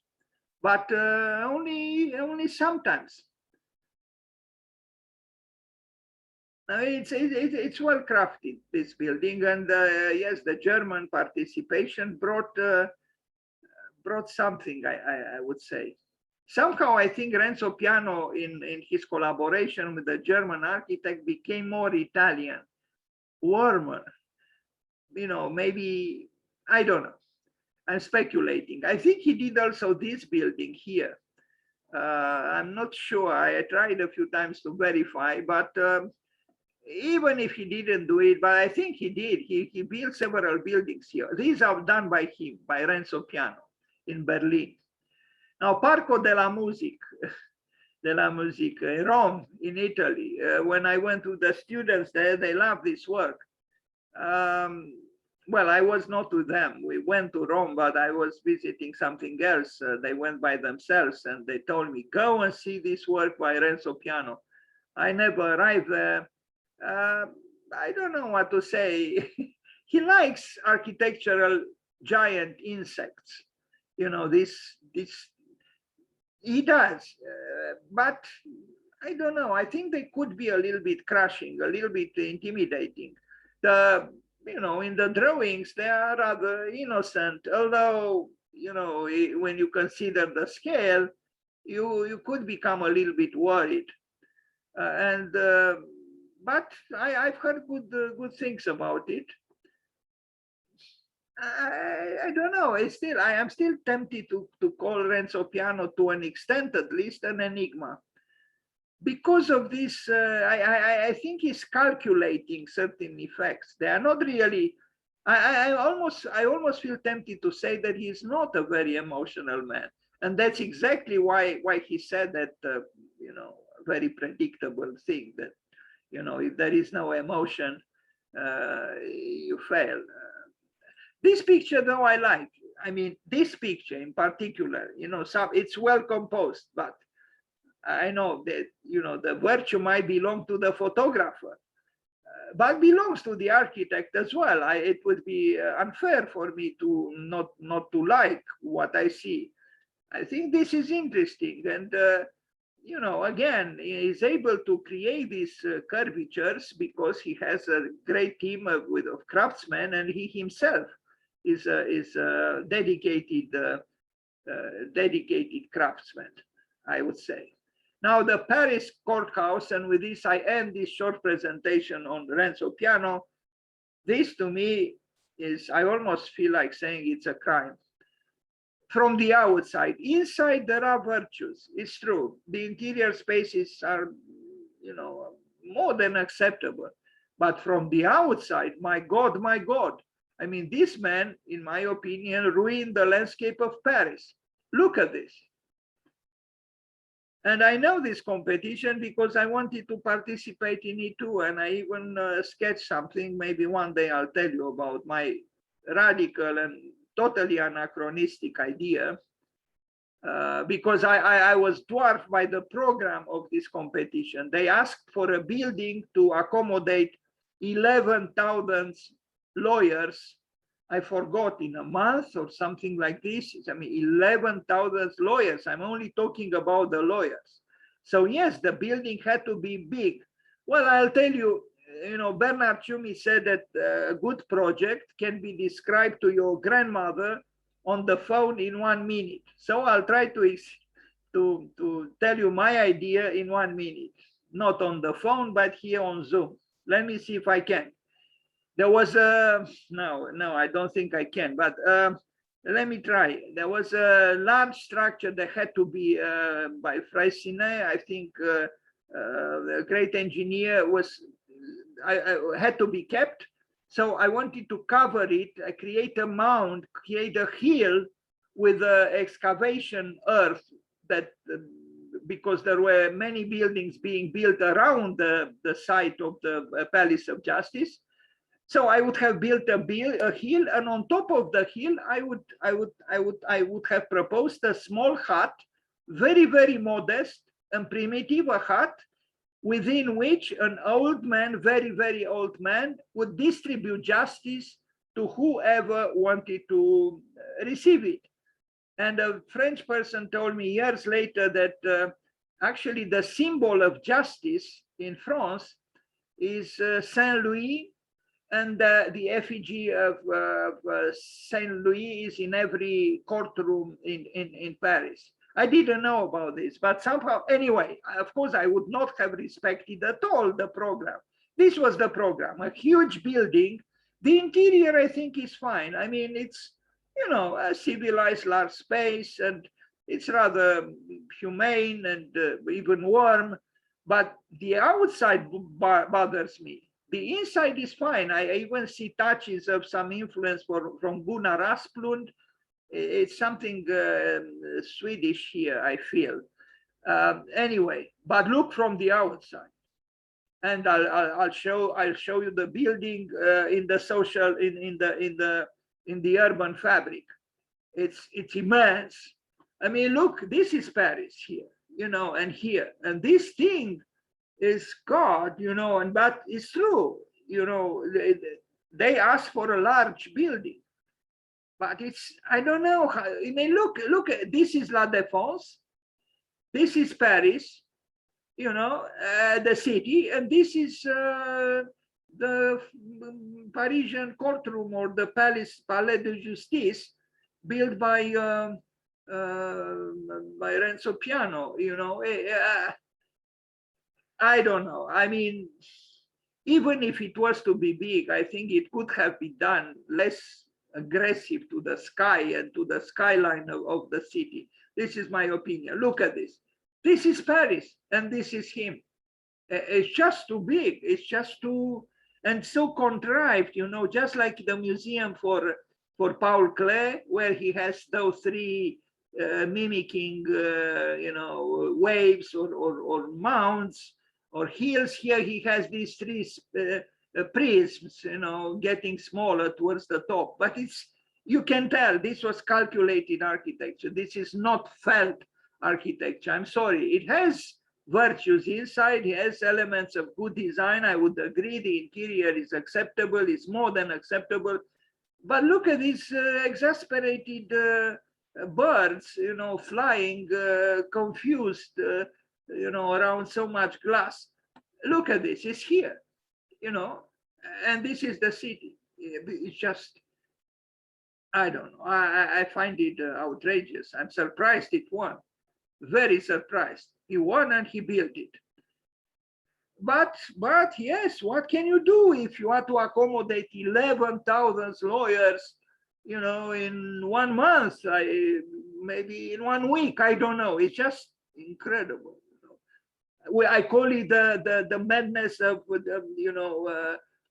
but only sometimes. It's well crafted, this building, and yes, the German participation brought something, I would say. Somehow, I think Renzo Piano, in his collaboration with the German architect, became more Italian, warmer. Maybe, I don't know. I'm speculating. I think he did also this building here. I'm not sure. I tried a few times to verify, but even if he didn't do it, but I think he did. He built several buildings here. These are done by him, by Renzo Piano in Berlin. Now, Parco della Musica in Rome, in Italy. When I went to the students there, they loved this work. Well, I was not with them. We went to Rome, but I was visiting something else. They went by themselves, and they told me, go and see this work by Renzo Piano. I never arrived there. I don't know what to say. He likes architectural giant insects. This he does, but I don't know. I think they could be a little bit crushing, a little bit intimidating. In the drawings, they are rather innocent, although, when you consider the scale, you could become a little bit worried. But I've heard good things about it. I don't know. I am still tempted to call Renzo Piano, to an extent at least, an enigma. Because of this, I think he's calculating certain effects. They are not really. I almost feel tempted to say that he's not a very emotional man, and that's exactly why he said that very predictable thing that if there is no emotion, you fail. This picture, though, I like. I mean, this picture in particular, it's well composed, but I know that, the virtue might belong to the photographer, but belongs to the architect as well. It would be unfair for me to not to like what I see. I think this is interesting. And, again, he's able to create these curvatures because he has a great team of craftsmen, and he himself is a dedicated craftsman, I would say. Now, the Paris courthouse, and with this I end this short presentation on Renzo Piano. This to me is, I almost feel like saying it's a crime. From the outside, inside there are virtues. It's true. The interior spaces are, you know, more than acceptable. But from the outside, my God, my God. I mean, this man, in my opinion, ruined the landscape of Paris. Look at this. And I know this competition because I wanted to participate in it too. And I even sketched something. Maybe one day I'll tell you about my radical and totally anachronistic idea. Because I was dwarfed by the program of this competition. They asked for a building to accommodate 11,000 lawyers. I forgot, in a month or something like this. I mean, 11,000 lawyers. I'm only talking about the lawyers. So yes, the building had to be big. Well, I'll tell you, you know, Bernard Tschumi said that a good project can be described to your grandmother on the phone in 1 minute. So I'll try to tell you my idea in 1 minute, not on the phone, but here on Zoom. Let me see if I can. There was a, no, I don't think I can, but let me try. There was a large structure that had to be by Freycinet. I think the great engineer was, I had to be kept. So I wanted to cover it, create a mound, create a hill with excavation earth, that because there were many buildings being built around the site of the Palace of Justice. So I would have built a hill, and on top of the hill, I would have proposed a small hut, very, very modest and primitive, a hut, within which an old man, very, very old man, would distribute justice to whoever wanted to receive it. And a French person told me years later that actually the symbol of justice in France is Saint Louis, and the effigy of Saint Louis is in every courtroom in Paris. I didn't know about this, but somehow, anyway, of course, I would not have respected at all the program. This was the program, a huge building. The interior, I think, is fine. I mean, it's, you know, a civilized large space, and it's rather humane and even warm, but the outside bothers me. The inside is fine. I even see touches of some influence from Gunnar Asplund. It's something Swedish here, I feel. Anyway, but look from the outside, and I'll show you the building in the social in the urban fabric. It's immense. I mean, look, this is Paris here, you know, and here, and this thing is God, you know, and but it's true, you know, they ask for a large building, but it's, I don't know how. I mean, look, this is La Défense, this is Paris, you know, the city, and this is the Parisian courtroom, or the Palais de Justice, built by Renzo Piano, you know. I don't know. I mean, even if it was to be big, I think it could have been done less aggressive to the sky and to the skyline of the city. This is my opinion. Look at this. This is Paris, and this is him. It's just too big. It's just too, and so contrived, you know, just like the museum for Paul Klee, where he has those three mimicking, you know, waves or mounds or hills. Here he has these three prisms, you know, getting smaller towards the top. But it's, you can tell this was calculated architecture. This is not felt architecture. I'm sorry. It has virtues inside. It has elements of good design. I would agree. The interior is acceptable. It's more than acceptable. But look at these exasperated birds, you know, flying confused, you know, around so much glass. Look at this. It's here, you know, and this is the city. It's just, I don't know. I find it outrageous. I'm surprised it won. Very surprised. He won and he built it. but yes, what can you do if you want to accommodate 11,000 lawyers, you know, in 1 month, maybe in 1 week? I don't know. It's just incredible. I call it the madness of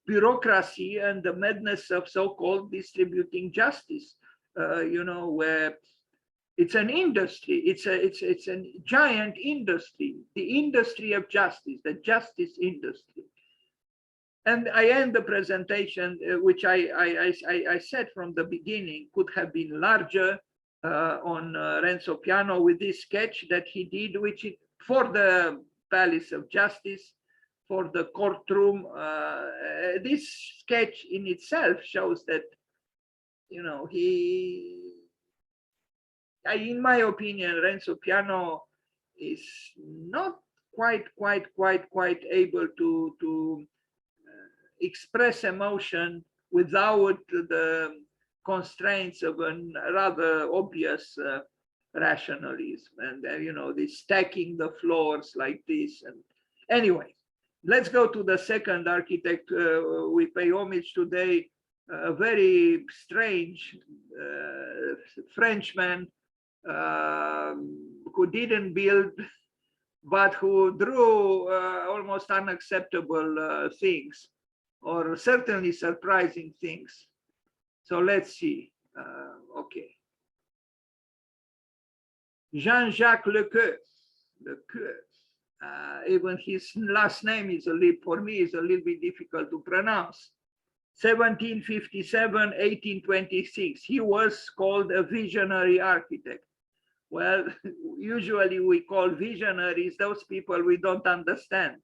bureaucracy and the madness of so-called distributing justice. Where it's an industry. It's a giant industry. The industry of justice, the justice industry. And I end the presentation, which I said from the beginning could have been larger, on Renzo Piano with this sketch that he did, which for the Palace of Justice, for the courtroom. This sketch in itself shows that, you know, in my opinion, Renzo Piano is not quite able to express emotion without the constraints of a rather obvious rationalism, and the stacking the floors like this. And anyway, let's go to the second architect we pay homage today, a very strange Frenchman who didn't build, but who drew almost unacceptable things, or certainly surprising things. So let's see. Okay. Jean-Jacques Lequeu. Even his last name is for me is a little bit difficult to pronounce. 1757, 1826. He was called a visionary architect. Well, usually we call visionaries those people we don't understand.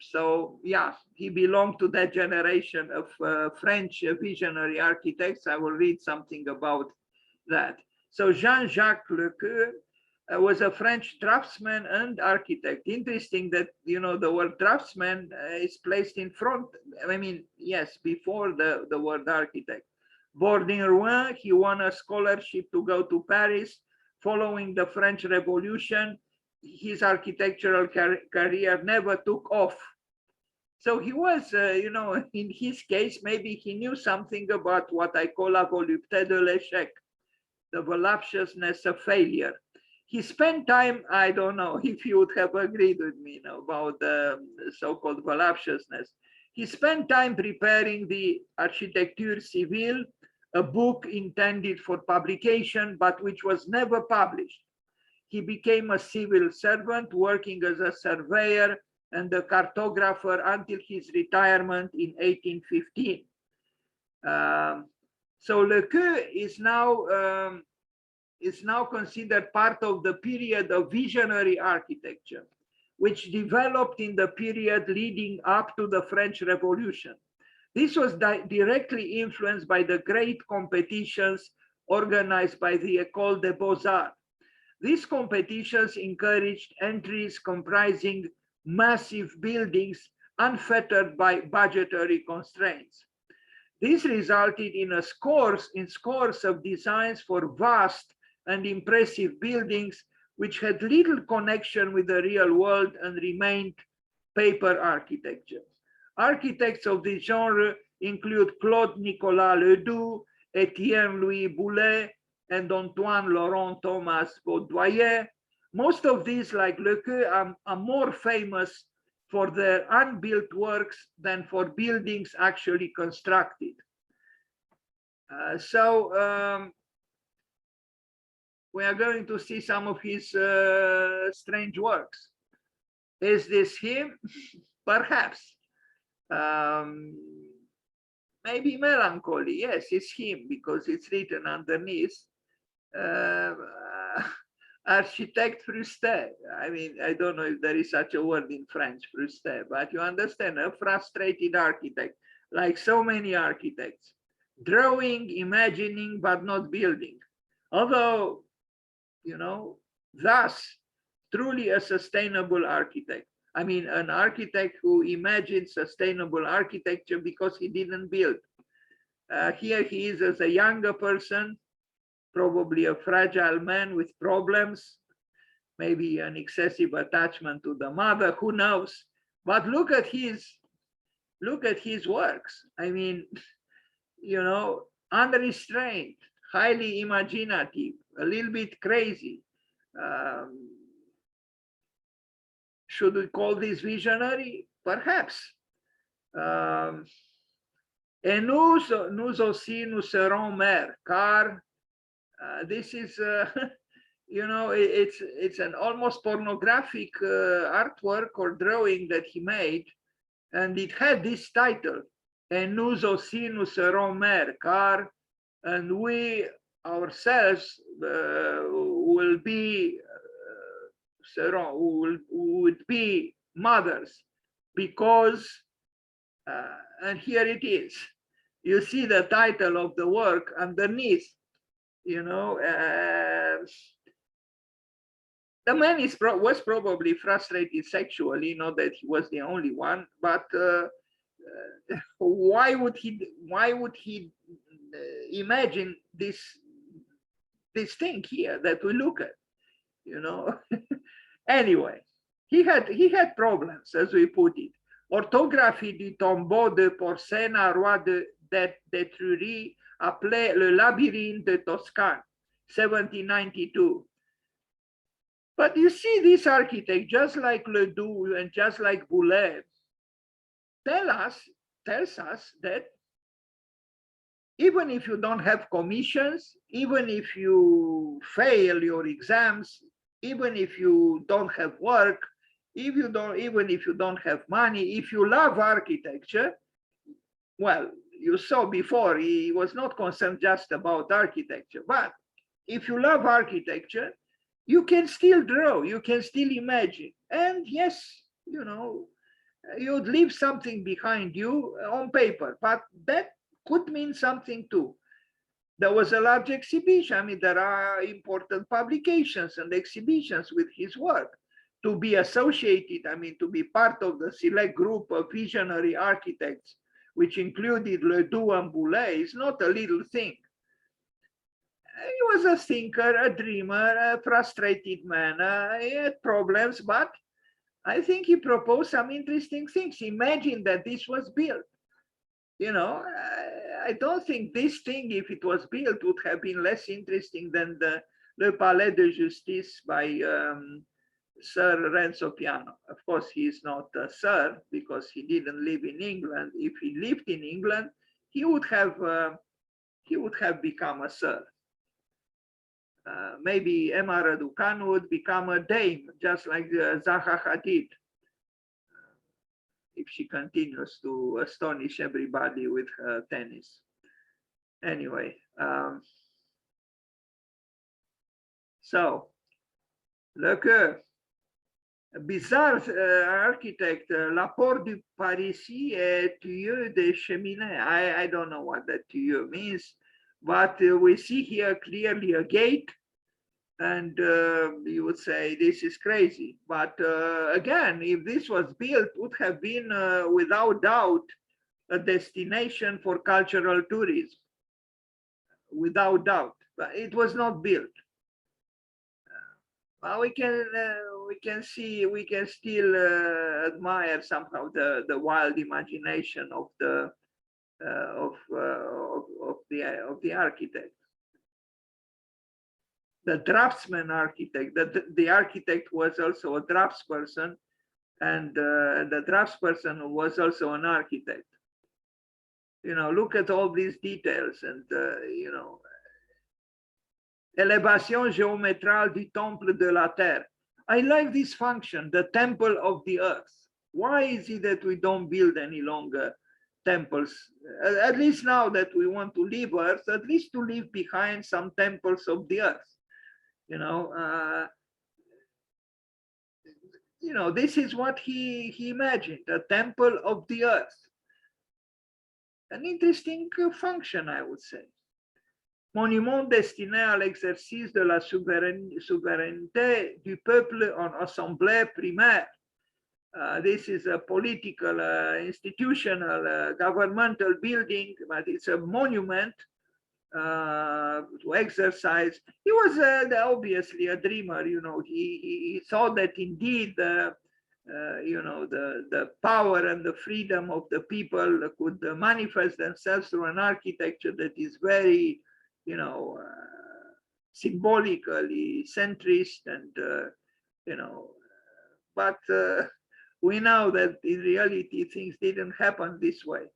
So yeah, he belonged to that generation of French visionary architects. I will read something about that. So Jean-Jacques Lequeu was a French draftsman and architect. Interesting that, the word draftsman is placed in front. I mean, yes, before the word architect. Born in Rouen, he won a scholarship to go to Paris. Following the French Revolution, his architectural career never took off. So he was, in his case, maybe he knew something about what I call la volupté de l'échec, the voluptuousness of failure. He spent time, I don't know if you would have agreed with me about the so-called voluptuousness. He spent time preparing the Architecture Civile, a book intended for publication, but which was never published. He became a civil servant, working as a surveyor and a cartographer until his retirement in 1815. So Lequeu is now considered part of the period of visionary architecture, which developed in the period leading up to the French Revolution. This was directly influenced by the great competitions organized by the École des Beaux-Arts. These competitions encouraged entries comprising massive buildings unfettered by budgetary constraints. This resulted in scores of designs for vast and impressive buildings which had little connection with the real world and remained paper architecture. Architects of this genre include Claude Nicolas Ledoux, Etienne Louis Boulet, and Antoine Laurent Thomas Baudoyer. Most of these, like Lequeu, are more famous for their unbuilt works than for buildings actually constructed. We are going to see some of his strange works. Is this him? Perhaps. Maybe Melancholy. Yes, it's him because it's written underneath. Architect frustré. I mean, I don't know if there is such a word in French, frustré, but you understand, a frustrated architect, like so many architects. Drawing, imagining, but not building. Although, thus, truly a sustainable architect. I mean, an architect who imagined sustainable architecture because he didn't build. Here he is as a younger person, probably a fragile man with problems, maybe an excessive attachment to the mother, who knows? But look at his works. I mean, you know, unrestrained, highly imaginative, a little bit crazy. Should we call this visionary? Perhaps. Et nous aussi, nous serons mères, car this is, you know, it's an almost pornographic artwork or drawing that he made, and it had this title, Et nous aussi, nous serons mères, car, and we ourselves will be, would be mothers, because, and here it is. You see the title of the work underneath, you know. The man was probably frustrated sexually, not that he was the only one, but why would he imagine this thing here that we look at, you know? Anyway, he had problems, as we put it. Orthographie du tombeau de porcelaine à roi d'Étrurie, appelé le labyrinthe de Toscane, 1792. But you see, this architect, just like Lequeu and just like Boulez, tells us that even if you don't have commissions, even if you fail your exams, even if you don't have work, even if you don't have money, if you love architecture, well, you saw before, he was not concerned just about architecture, but if you love architecture, you can still draw, you can still imagine. And yes, you know, you'd leave something behind you on paper, but that could mean something too. There was a large exhibition. I mean, there are important publications and exhibitions with his work. To be associated, I mean, to be part of the select group of visionary architects, which included Lequeu and Boulez, is not a little thing. He was a thinker, a dreamer, a frustrated man. He had problems, but I think he proposed some interesting things. Imagine that this was built. You know, I don't think this thing, if it was built, would have been less interesting than Le Palais de Justice by Sir Renzo Piano. Of course, he is not a sir because he didn't live in England. If he lived in England, he would have become a sir. Maybe Emma Raducanu would become a dame, just like Zaha Hadid, if she continues to astonish everybody with her tennis. Anyway, so Lequeu, bizarre architect, l'apport du Parisis et tuyau de cheminée. I don't know what that tuyau means, but we see here clearly a gate, and you would say this is crazy. But again, if this was built, it would have been without doubt a destination for cultural tourism, without doubt. But it was not built. Well, we can still admire somehow the wild imagination of the architect. The draftsman architect, the architect was also a draftsperson, and the draftsperson was also an architect. You know, look at all these details, and you know, élévation géométrale du temple de la terre. I like this function, the temple of the earth. Why is it that we don't build any longer temples? At least now that we want to leave earth, at least to leave behind some temples of the earth. You know, this is what he imagined, a temple of the earth. An interesting function, I would say. Monument destiné à l'exercice de la souveraineté du peuple en assemblée primaire. This is a political, institutional, governmental building, but it's a monument to exercise. He was obviously a dreamer, he saw that indeed, the power and the freedom of the people could manifest themselves through an architecture that is very, symbolically centrist and, but we know that in reality things didn't happen this way.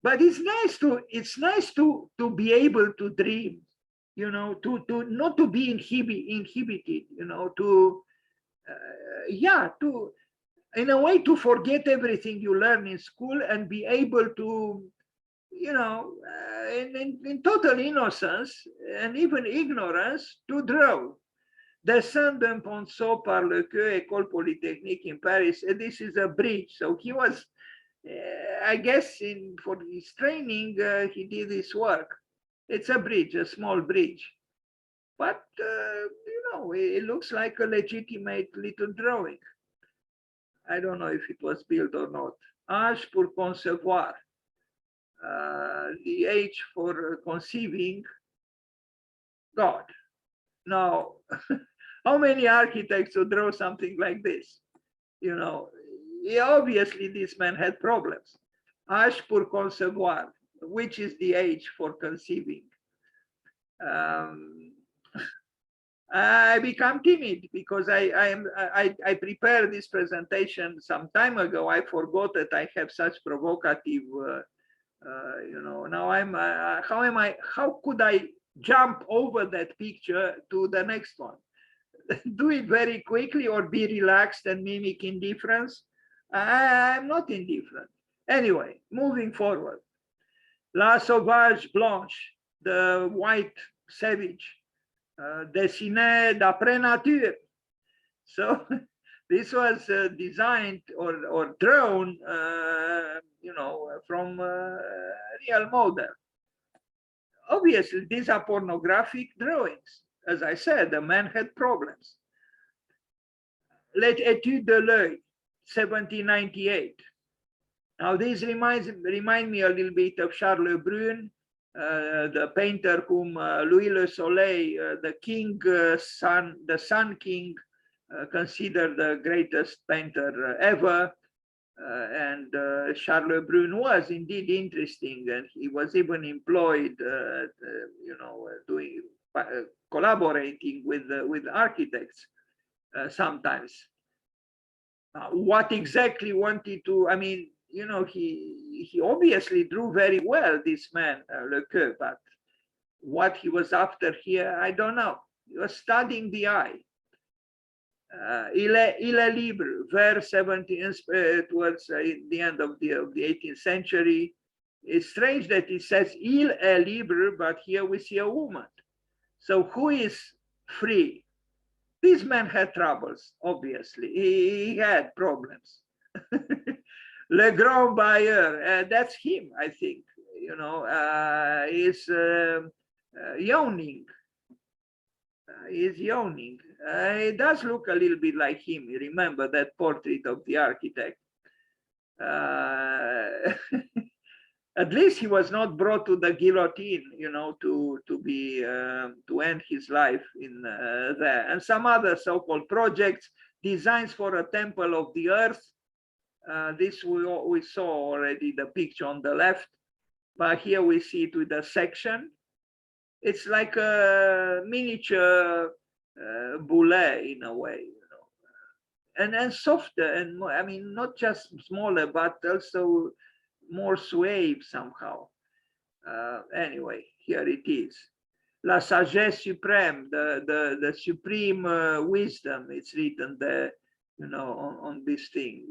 But it's nice to be able to dream, to not to be inhibited, to in a way to forget everything you learn in school and be able to, in total innocence and even ignorance, to draw. Descend d'un ponceau par Lequeu, École Polytechnique in Paris. And this is a bridge. So he was, I guess, for his training, he did this work. It's a bridge, a small bridge. But, it looks like a legitimate little drawing. I don't know if it was built or not. Âge pour concevoir. The age for conceiving God. Now, how many architects would draw something like this? Obviously this man had problems. Âge pour concevoir, which is the age for conceiving. I become timid because I prepared this presentation some time ago. I forgot that I have such provocative, now how could I jump over that picture to the next one? Do it very quickly or be relaxed and mimic indifference? I'm not indifferent. Anyway, moving forward. La Sauvage Blanche, the white savage, dessinée d'après nature. So this was designed or drawn, from real model. Obviously, these are pornographic drawings. As I said, the man had problems. Les Études de l'œil, 1798. Now, this remind me a little bit of Charles Brun, the painter whom Louis Le Soleil, the king son, the Sun King, considered the greatest painter ever. And Charles Brun was indeed interesting, and he was even employed, doing collaborating with architects sometimes. What exactly wanted to? I mean, he obviously drew very well, this man Lequeu, but what he was after here, I don't know. He was studying the eye. Il est libre, vers 17, towards the end of the 18th century. It's strange that it says il est libre, but here we see a woman. So who is free? This man had troubles, obviously. He had problems. Le Grand Bailleur, that's him, I think. Is yawning. Is yawning. It does look a little bit like him. You remember that portrait of the architect. At least he was not brought to the guillotine, to end his life in there. And some other so-called projects, designs for a temple of the earth. This we saw already the picture on the left, but here we see it with a section. It's like a miniature boulet in a way, and softer, and I mean, not just smaller, but also more suave somehow. Anyway, here it is. La sagesse suprême, the supreme wisdom. It's written there, on this thing,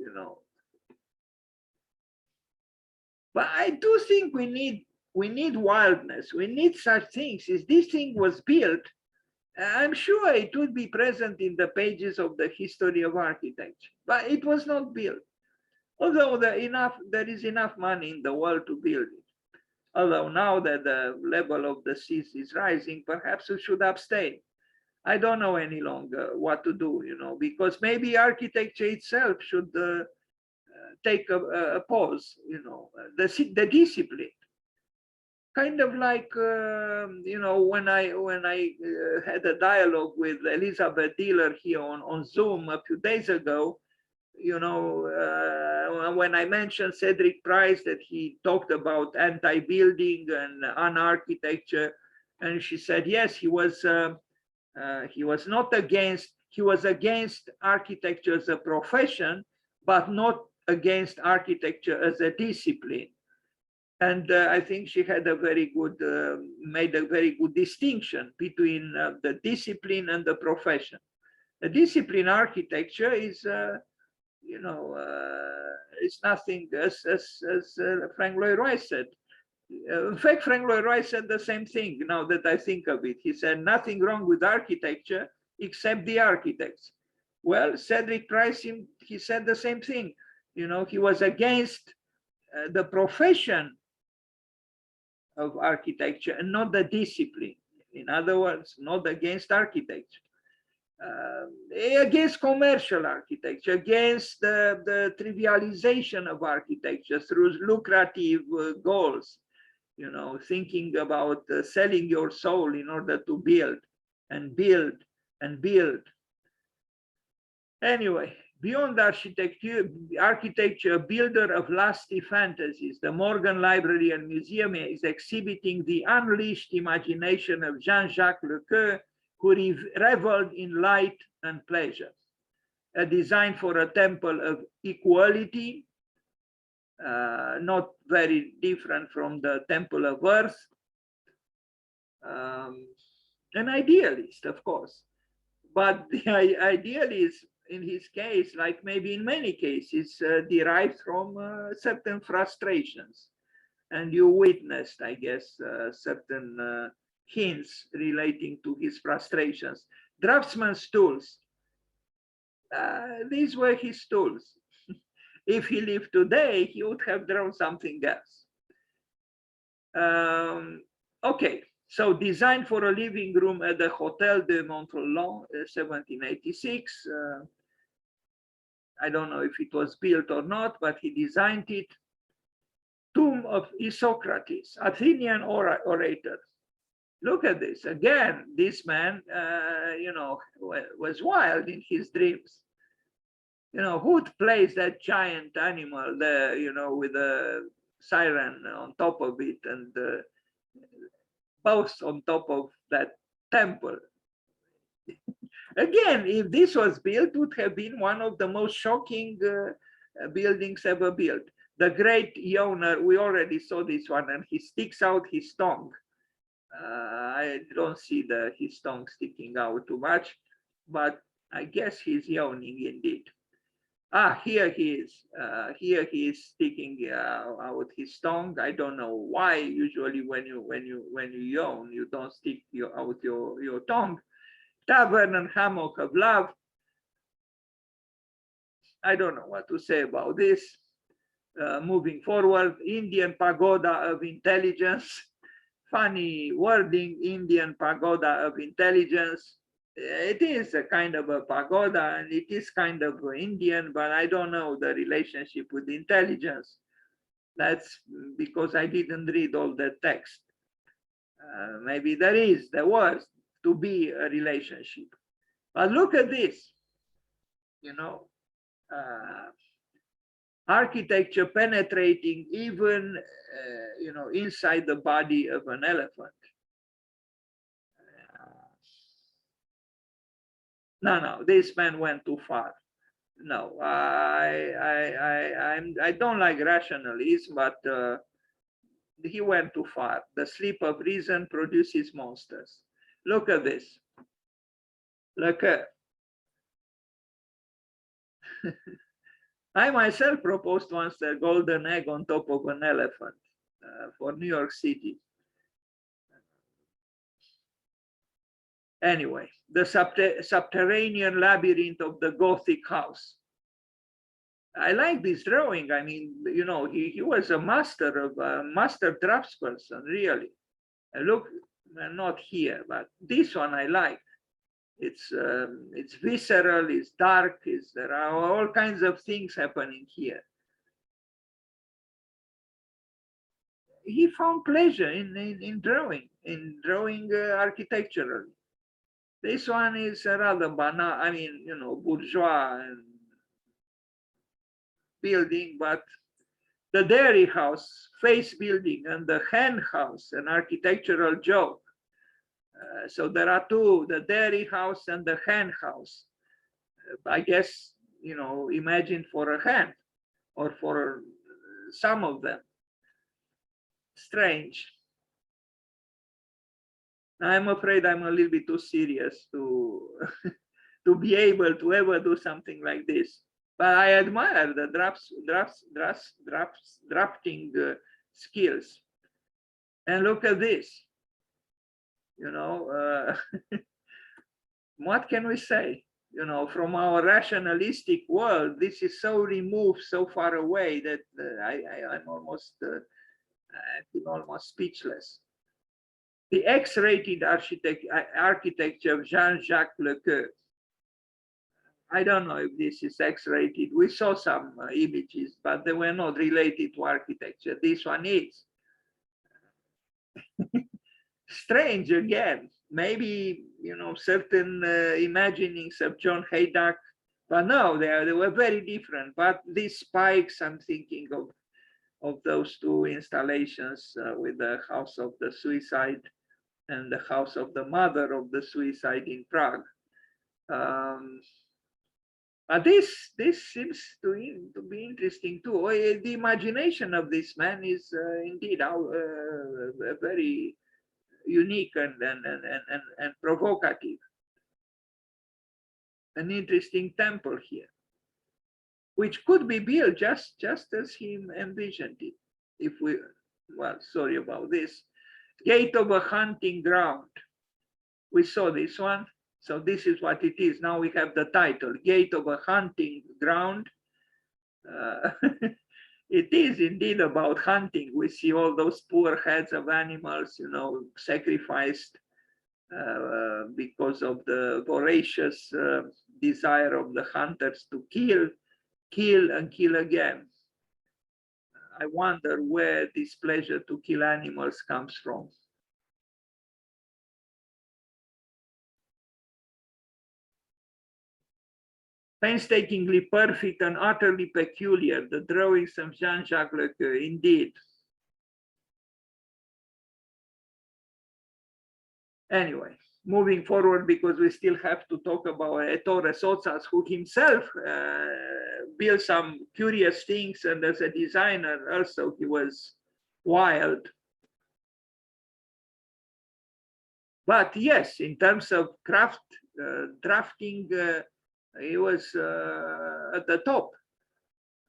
But I do think we need wildness. We need such things. If this thing was built, I'm sure it would be present in the pages of the history of architecture, but it was not built. Although there is enough money in the world to build it. Although now that the level of the seas is rising, perhaps we should abstain. I don't know any longer what to do, because maybe architecture itself should take a pause, the discipline. kind of like you know, when I had a dialogue with Elizabeth Diller here on Zoom a few days ago, you know, when I mentioned Cedric Price, that he talked about anti-building and un-architecture, and she said yes, he was not against, he was against architecture as a profession, but not against architecture as a discipline. And I think she had a very good, made a very good distinction between the discipline and the profession. The discipline architecture is, you know, it's nothing, as Frank Lloyd Wright said. In fact, Frank Lloyd Wright said the same thing, now that I think of it. He said, nothing wrong with architecture except the architects. Well, Cedric Price, he said the same thing. You know, he was against the profession of architecture and not the discipline. In other words, not against architecture. Against commercial architecture, against the trivialization of architecture through lucrative goals, you know, thinking about selling your soul in order to build and build and build. Anyway, beyond architecture, a builder of lusty fantasies, the Morgan Library and Museum is exhibiting the unleashed imagination of Jean-Jacques Lequeu, who reveled in light and pleasure. A design for a temple of equality, not very different from the temple of earth. An idealist, of course, but the idealist in his case, like maybe in many cases, derived from certain frustrations. And you witnessed, I guess, certain hints relating to his frustrations. Draftsman's tools. These were his tools. If he lived today, he would have drawn something else. Okay, so designed for a living room at the Hotel de Montrelan, 1786. I don't know if it was built or not, but he designed it. Tomb of Isocrates, Athenian orator. Look at this. Again, this man, you know, was wild in his dreams. You know, who'd place that giant animal there, you know, with a siren on top of it and both on top of that temple? Again, if this was built, it would have been one of the most shocking buildings ever built. The great yawner, we already saw this one, and he sticks out his tongue. I don't see his tongue sticking out too much, but I guess he's yawning indeed. Ah, here he is. Here he is sticking out his tongue. I don't know why. Usually, when you yawn, you don't stick out your tongue. Tavern and hammock of love. I don't know what to say about this. Moving forward, Indian pagoda of intelligence. Funny wording, Indian pagoda of intelligence. It is a kind of a pagoda and it is kind of Indian, but I don't know the relationship with intelligence. That's because I didn't read all the text. Maybe there was to be a relationship. But look at this, you know, architecture penetrating even, you know, inside the body of an elephant. No, this man went too far. No, I don't like rationalism, but he went too far. The sleep of reason produces monsters. Look at this. Look at. I myself proposed once a golden egg on top of an elephant for New York City. Anyway, the subterranean labyrinth of the Gothic house. I like this drawing. I mean, you know, he was a master draftsperson, really. Look, not here, but this one I like. It's visceral, it's dark, there are all kinds of things happening here. he found pleasure in drawing architecturally. This one is rather banal, I mean, you know, bourgeois and building, but the dairy house, face building, and the hen house, an architectural joke. So there are two, the dairy house and the hen house. I guess, you know, imagine for a hen or for some of them. Strange. I'm afraid I'm a little bit too serious to to be able to ever do something like this. But I admire the drafting skills. And look at this. You know, what can we say? You know, from our rationalistic world, this is so removed, so far away that I'm almost, I feel almost speechless. The X-rated architecture of Jean-Jacques Lequeu. I don't know if this is X-rated. We saw some images, but they were not related to architecture. This one is. Strange again. Maybe, you know, certain imaginings of John Haydock, but no, they were very different. But these spikes, I'm thinking of those two installations with the House of the Suicide and the House of the Mother of the Suicide in Prague. But this seems to be interesting too. The imagination of this man is indeed very unique and provocative. An interesting temple here, which could be built just as he envisioned it. If we, well, sorry about this. Gate of a hunting ground. We saw this one. So this is what it is. Now we have the title, Gate of a Hunting Ground. It is indeed about hunting. We see all those poor heads of animals, you know, sacrificed because of the voracious desire of the hunters to kill and kill again. I wonder where this pleasure to kill animals comes from. Painstakingly perfect and utterly peculiar, the drawings of Jean-Jacques Lequeu, indeed. Anyway, moving forward, because we still have to talk about Ettore Sottsass, who himself built some curious things, and as a designer also he was wild. But yes, in terms of drafting, he was at the top.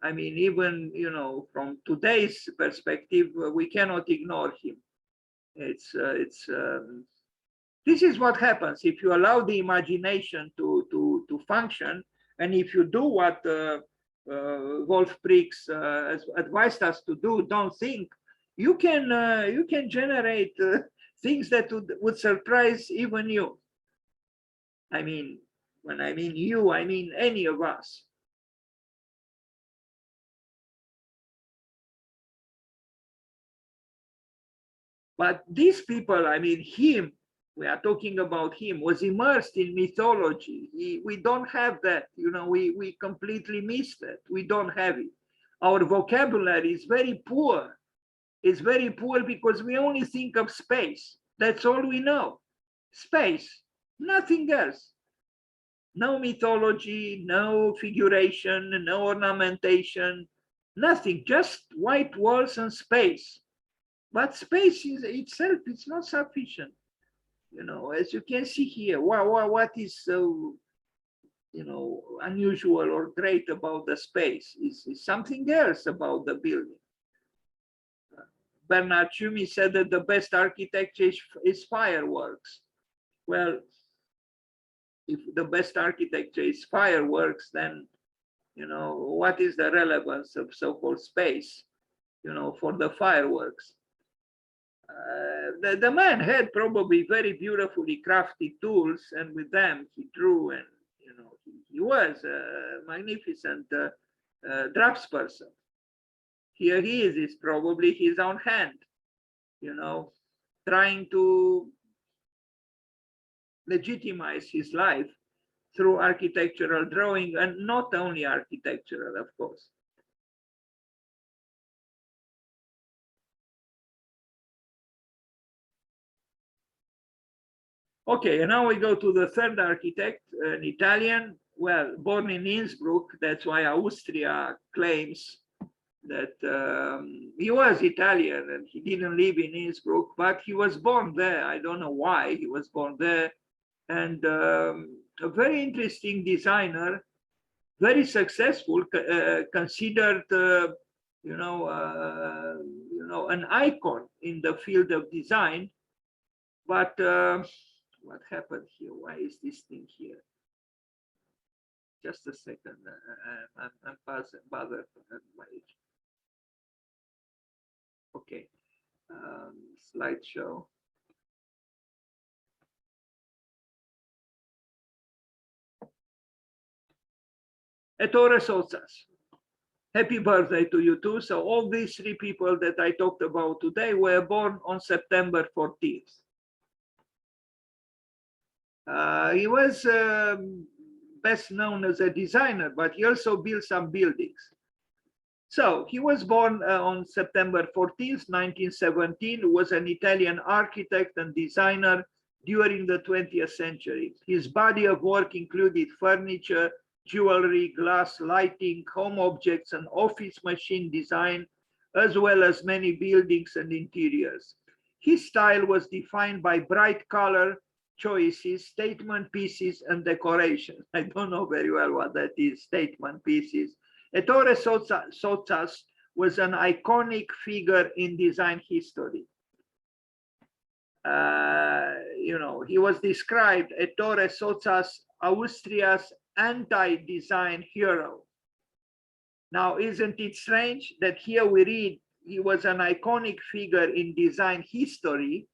I mean, even, you know, from today's perspective, we cannot ignore him. This is what happens if you allow the imagination to function, and if you do what Wolf Prix has advised us to do, don't think. You can generate things that would surprise even you. I mean, when I mean you, I mean any of us. But these people, I mean him, we are talking about him, was immersed in mythology. We don't have that, you know, we completely miss that. We don't have it. Our vocabulary is very poor. It's very poor because we only think of space. That's all we know. Space, nothing else. No mythology, no figuration, no ornamentation, nothing, just white walls and space. But space is itself, it's not sufficient. You know, as you can see here, what is so, you know, unusual or great about the space is something else about the building. Bernard Tschumi said that the best architecture is fireworks. Well, if the best architecture is fireworks, then, you know, what is the relevance of so-called space, you know, for the fireworks? The man had probably very beautifully crafted tools, and with them he drew, and, you know, he was a magnificent draftsperson. Here he is probably his own hand, you know, trying to legitimize his life through architectural drawing, and not only architectural, of course. Okay, and now we go to the third architect, an Italian, well, born in Innsbruck. That's why Austria claims that he was Italian and he didn't live in Innsbruck, but he was born there. I don't know why he was born there. And a very interesting designer, very successful, considered, an icon in the field of design. But what happened here? Why is this thing here? Just a second. I'm bothered. Okay. Slideshow. Ettore Sottsass. Happy birthday to you too. So all these three people that I talked about today were born on September 14th. He was best known as a designer, but he also built some buildings. So he was born on September 14th, 1917, was an Italian architect and designer during the 20th century. His body of work included furniture, jewelry, glass, lighting, home objects, and office machine design, as well as many buildings and interiors. His style was defined by bright color choices, statement pieces, and decorations. I don't know very well what that is, statement pieces. Ettore Sottsass was an iconic figure in design history. He was described, Ettore Sottsass, Austria's anti-design hero. Now, isn't it strange that here we read he was an iconic figure in design history,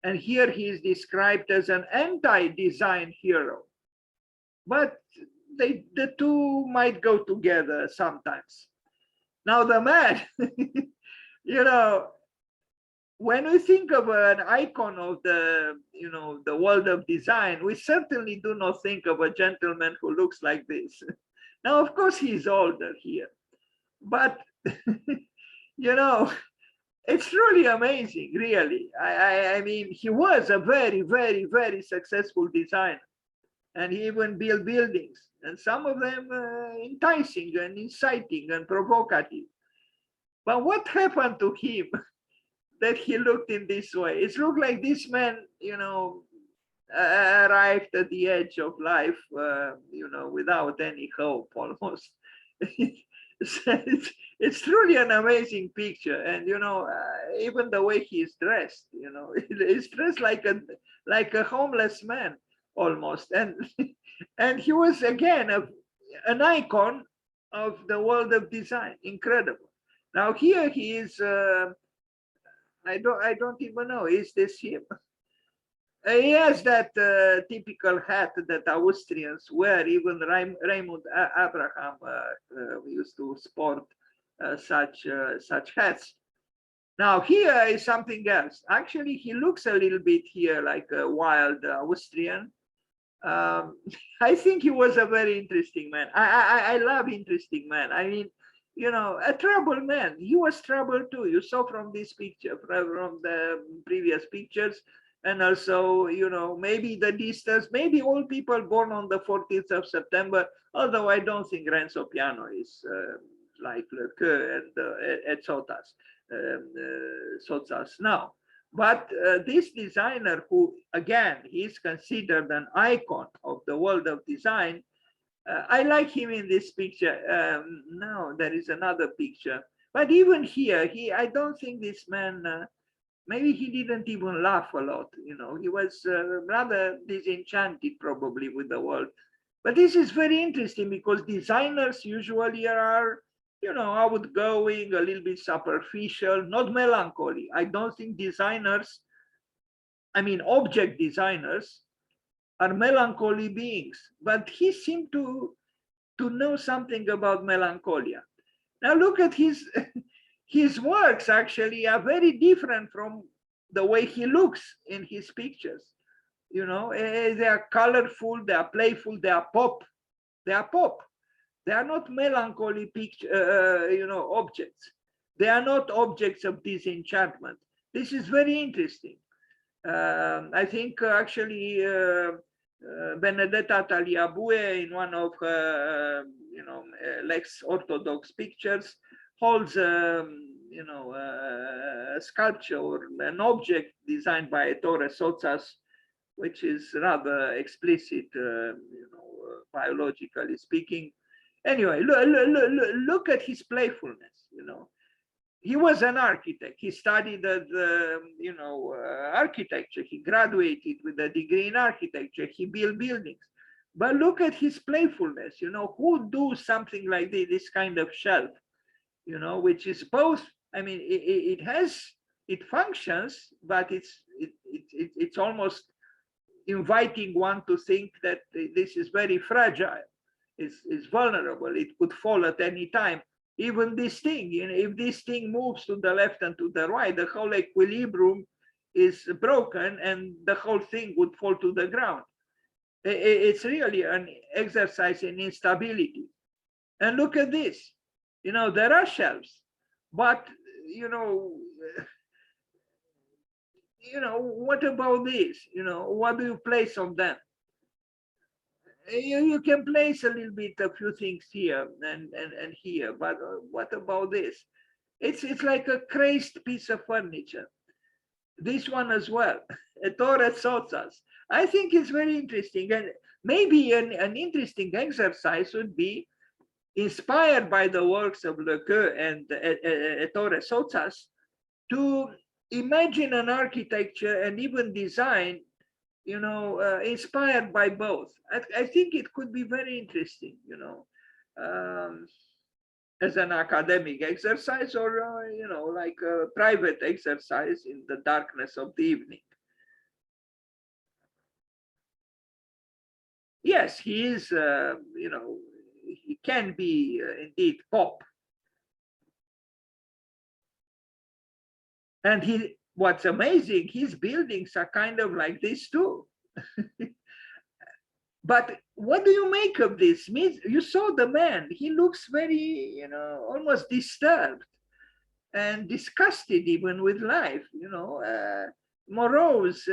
and here he is described as an anti-design hero? But the two might go together sometimes. Now the man, when we think of an icon of the world of design, we certainly do not think of a gentleman who looks like this. Now, of course, he's older here, but it's truly amazing, really. I mean, he was a very, very, very successful designer, and he even built buildings, and some of them enticing and inciting and provocative. But what happened to him that he looked in this way? It looked like this man, arrived at the edge of life, without any hope almost. It's truly an amazing picture, and even the way he is dressed, he's dressed like a homeless man almost, and he was again an icon of the world of design. Incredible. Now here he is. I don't even know. Is this him? He has that typical hat that Austrians wear. Even Raymond Abraham used to sport such hats. Now here is something else. Actually, he looks a little bit here like a wild Austrian. I think he was a very interesting man. I love interesting men. I mean, a troubled man. He was troubled too. You saw from this picture, from the previous pictures. And also, maybe the distance, maybe all people born on the 14th of September, although I don't think Renzo Piano is like Lequeu and Sottsass now. But this designer, who, again, he's considered an icon of the world of design, I like him in this picture. No, there is another picture. But even here, I don't think this man, maybe he didn't even laugh a lot. He was rather disenchanted probably with the world. But this is very interesting because designers usually are, outgoing, a little bit superficial, not melancholy. I don't think designers, I mean, object designers are melancholy beings, but he seemed to know something about melancholia. Now look at his his works actually are very different from the way he looks in his pictures. You know, they are colorful, they are playful, they are pop. They are pop. They are not melancholy picture, you know, objects. They are not objects of disenchantment. This is very interesting. I think actually Benedetta Tagliabue, in one of her, you know, Lex Orthodox pictures, holds, you know, a sculpture or an object designed by Ettore Sottsass, which is rather explicit, you know, biologically speaking. Anyway, look at his playfulness, you know. He was an architect. He studied you know, architecture. He graduated with a degree in architecture. He built buildings. But look at his playfulness, you know, who do something like this kind of shelf, you know, which is both, I mean, it functions, but it's almost inviting one to think that this is very fragile, it's vulnerable, it could fall at any time. Even this thing, you know, if this thing moves to the left and to the right, the whole equilibrium is broken and the whole thing would fall to the ground. It's really an exercise in instability. And look at this, you know, there are shelves, but you know, what about this? You know, what do you place on them? You can place a little bit, a few things here and here, but what about this? It's like a crazed piece of furniture. This one as well, Ettore Sottsass. I think it's very interesting, and maybe an interesting exercise would be, inspired by the works of Lequeu and Ettore Sottsass, to imagine an architecture and even design, you know, inspired by both. I think it could be very interesting, you know, as an academic exercise, or, you know, like a private exercise in the darkness of the evening. Yes, he is, you know, he can be indeed pop. And what's amazing, his buildings are kind of like this too. But what do you make of this? You saw the man, he looks very, you know, almost disturbed and disgusted even with life, you know, morose,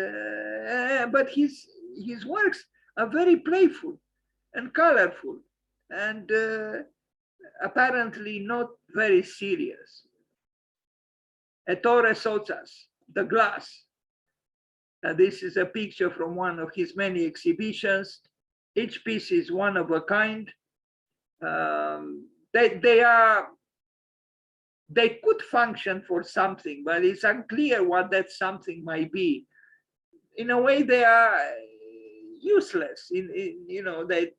but his works are very playful and colorful and apparently not very serious. Ettore Sottsass, The Glass. This is a picture from one of his many exhibitions. Each piece is one of a kind. They could function for something, but it's unclear what that something might be. In a way, they are useless. You know, they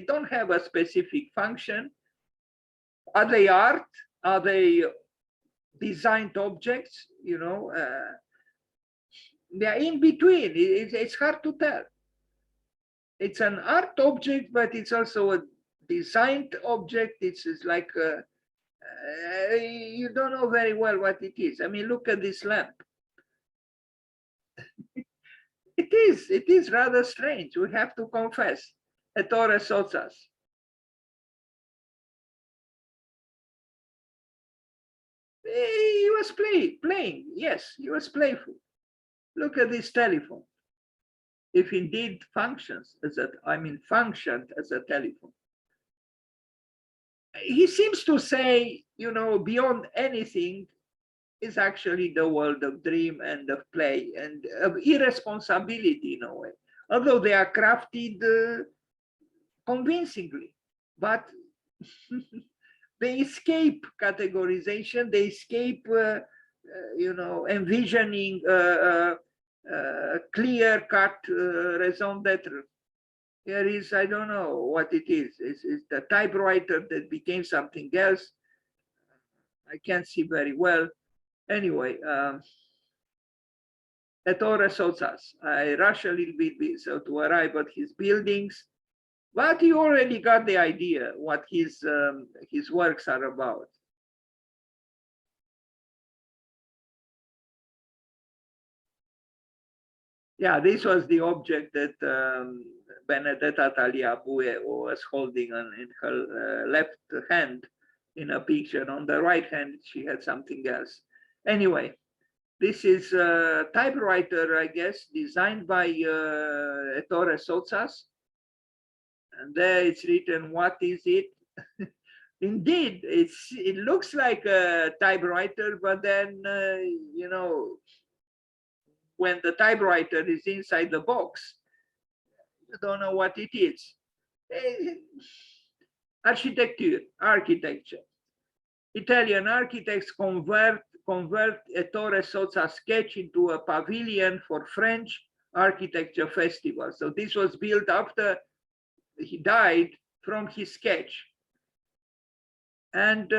don't have a specific function. Are they art? Are they designed objects? You know, they are in between. It's hard to tell. It's an art object, but it's also a designed object. It's like you don't know very well what it is. I mean, look at this lamp. It is rather strange, we have to confess. Ettore Sottsass. He was playing, yes, he was playful. Look at this telephone. If indeed functions as functioned as a telephone. He seems to say, you know, beyond anything is actually the world of dream and of play and of irresponsibility in a way, although they are crafted convincingly, but they escape categorization, they escape, you know, envisioning clear-cut raison d'etre. Here is, I don't know what it is. It's the typewriter that became something else. I can't see very well. Anyway, Ettore Sottsass. I rush a little bit so to arrive at his buildings, but you already got the idea what his works are about. Yeah, this was the object that Benedetta Tagliabue was holding in her left hand in a picture. On the right hand, she had something else. Anyway, this is a typewriter, I guess, designed by Ettore Sottsass. And there it's written, what is it? Indeed, it looks like a typewriter, but then, you know, when the typewriter is inside the box, you don't know what it is. Architecture. Italian architects convert Ettore Sottsass sketch into a pavilion for French architecture festival. So this was built after he died from his sketch. And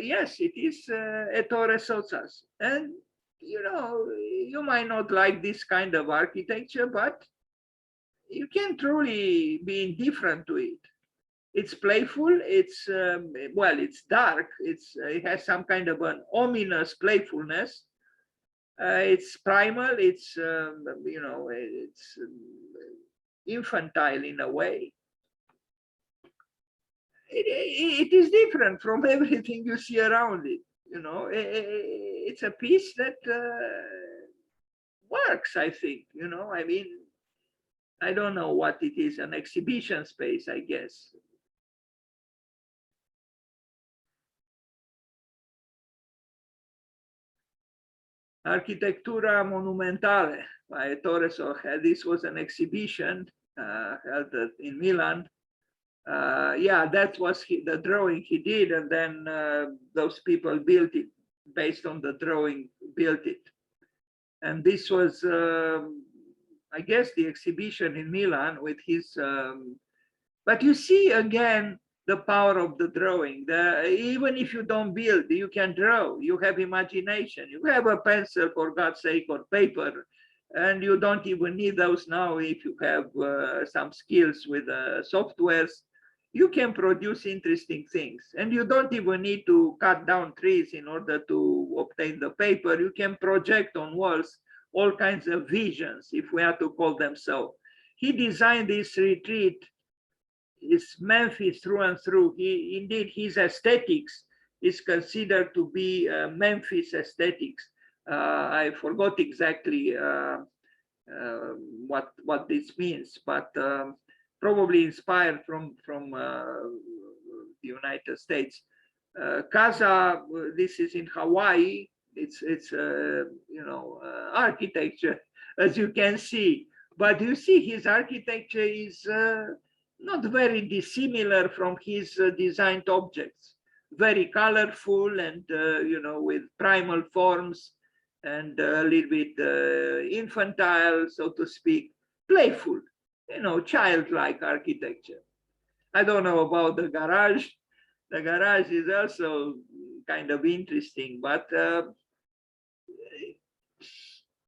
yes, it is Ettore Sottsass. And you know, you might not like this kind of architecture, but you can truly be indifferent to it. It's playful. It's well, it's dark. It has some kind of an ominous playfulness. It's primal. It's you know, it's infantile in a way. It is different from everything you see around it. You know, it's a piece that works, I think. You know, I mean, I don't know what it is, an exhibition space, I guess. Architectura Monumentale by Ettore Sottsass. This was an exhibition held in Milan. Yeah, that was the drawing he did, and then those people built it based on the drawing, built it. And this was, I guess, the exhibition in Milan with his, but you see again the power of the drawing. Even if you don't build, you can draw. You have imagination. You have a pencil, for God's sake, or paper, and you don't even need those now. If you have some skills with softwares, you can produce interesting things. And you don't even need to cut down trees in order to obtain the paper. You can project on walls all kinds of visions, if we are to call them so. He designed this retreat. Is Memphis through and through. Indeed, his aesthetics is considered to be Memphis aesthetics. I forgot exactly what this means, but probably inspired from the United States. Casa, this is in Hawaii. It's you know, architecture, as you can see. But you see, his architecture is not very dissimilar from his designed objects. Very colorful and, you know, with primal forms and a little bit infantile, so to speak, playful, you know, childlike architecture. I don't know about the garage. The garage is also kind of interesting, but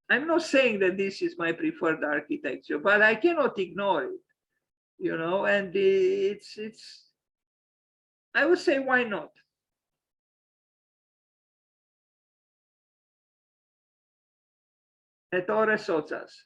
I'm not saying that this is my preferred architecture, but I cannot ignore it. You know, and it's I would say, why not? Ettore Sottsass.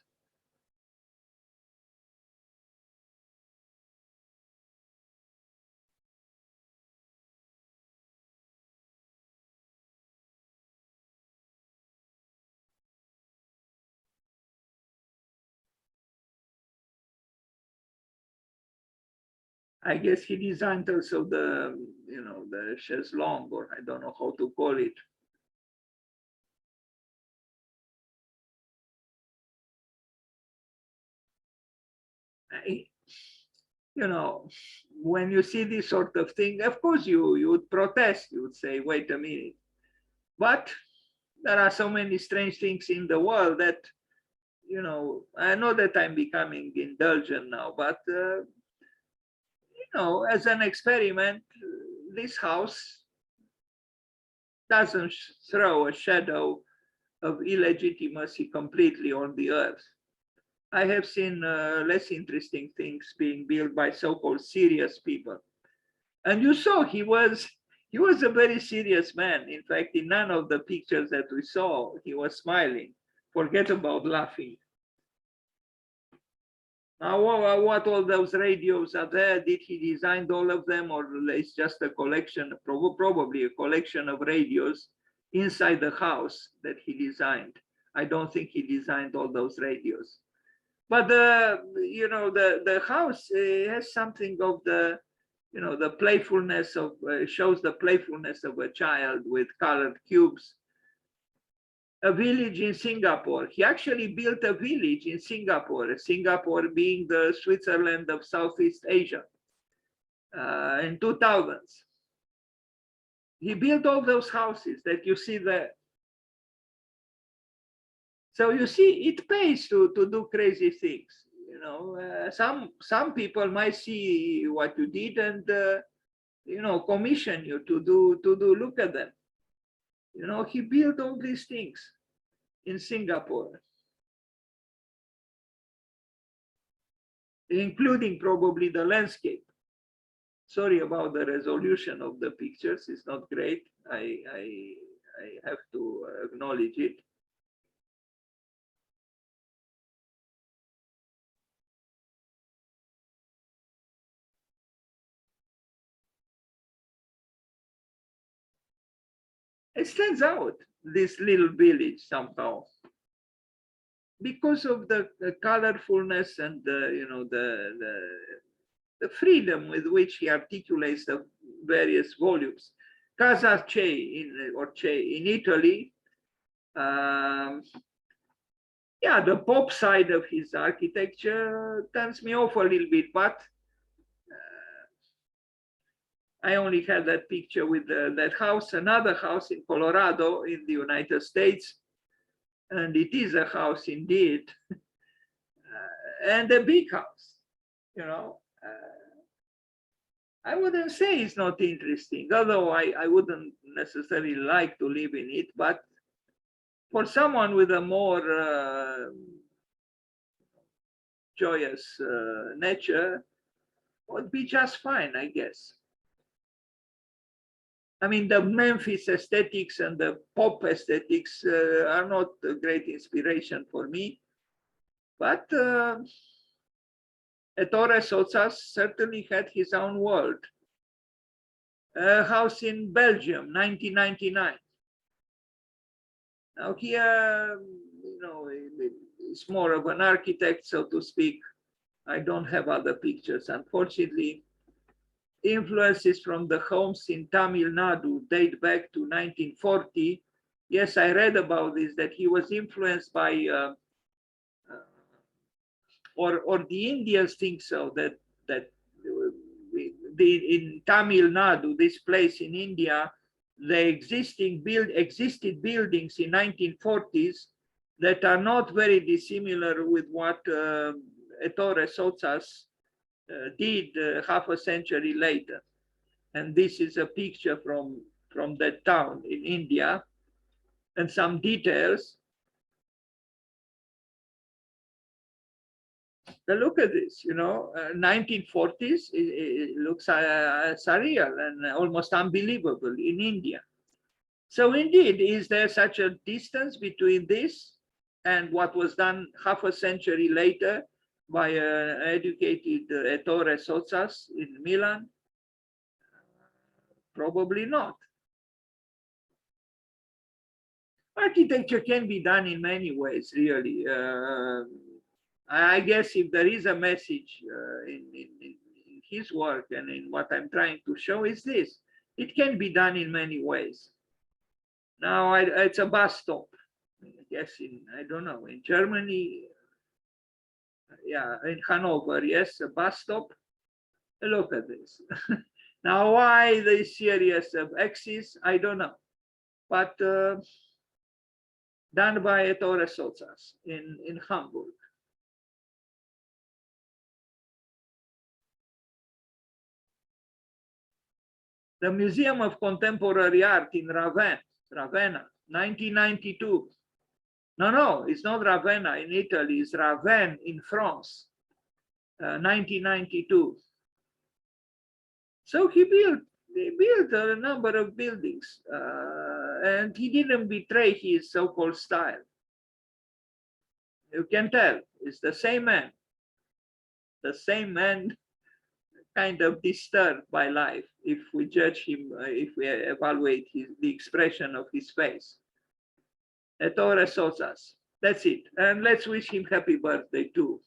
I guess he designed also the, you know, the chaise longue, or I don't know how to call it. You know, when you see this sort of thing, of course you would protest. You would say, wait a minute. But there are so many strange things in the world that, you know, I know that I'm becoming indulgent now, but you know, as an experiment, this house doesn't throw a shadow of illegitimacy completely on the earth. I have seen less interesting things being built by so-called serious people. And you saw he was a very serious man. In fact, in none of the pictures that we saw, he was smiling. Forget about laughing. What all those radios are there? Did he design all of them, or it's just a collection, probably a collection of radios inside the house that he designed? I don't think he designed all those radios. But the house has something of the the playfulness of shows the playfulness of a child with colored cubes. A village in Singapore. He actually built a village in Singapore, Singapore being the Switzerland of Southeast Asia, in 2000s. He built all those houses that you see there. So you see, it pays to do crazy things. Some people might see what you did and commission you to do look at them. He built all these things in Singapore, including probably the landscape. Sorry about the resolution of the pictures, it's not great. I have to acknowledge it. It stands out, this little village, somehow, because of the colorfulness and the freedom with which he articulates the various volumes. Casa Che in Italy, yeah, the pop side of his architecture turns me off a little bit, but I only had that picture with that house, another house in Colorado in the United States. And it is a house indeed, and a big house, I wouldn't say it's not interesting, although I wouldn't necessarily like to live in it, but for someone with a more joyous nature, would be just fine, I guess. I mean, the Memphis aesthetics and the pop aesthetics are not a great inspiration for me, but Ettore Sottsass certainly had his own world. A house in Belgium, 1999. Now here, it's more of an architect, so to speak. I don't have other pictures, unfortunately. Influences from the homes in Tamil Nadu date back to 1940. Yes, I read about this, that he was influenced by, or the Indians think so, that in Tamil Nadu, this place in India, the existed buildings in 1940s that are not very dissimilar with what Ettore Sottsass did half a century later. And this is a picture from that town in India, and some details. Now look at this, 1940s, it looks surreal and almost unbelievable in India. So indeed, is there such a distance between this and what was done half a century later by an educated Ettore Sottsass in Milan? Probably not. Architecture can be done in many ways, really. I guess if there is a message in his work and in what I'm trying to show is this: it can be done in many ways. Now, it's a bus stop. I guess I don't know, in Germany, yeah, in Hanover, yes, a bus stop. Look at this. Now, why this series of X's, I don't know. But done by Ettore Sottsass in Hamburg. The Museum of Contemporary Art in Ravenna, 1992. No, it's not Ravenna in Italy, it's Ravenne in France, 1992. So he built a number of buildings, and he didn't betray his so-called style. You can tell, it's the same man. the same man, kind of disturbed by life if we judge him, if we evaluate the expression of his face. Ettore Sottsass. That's it. And let's wish him happy birthday too.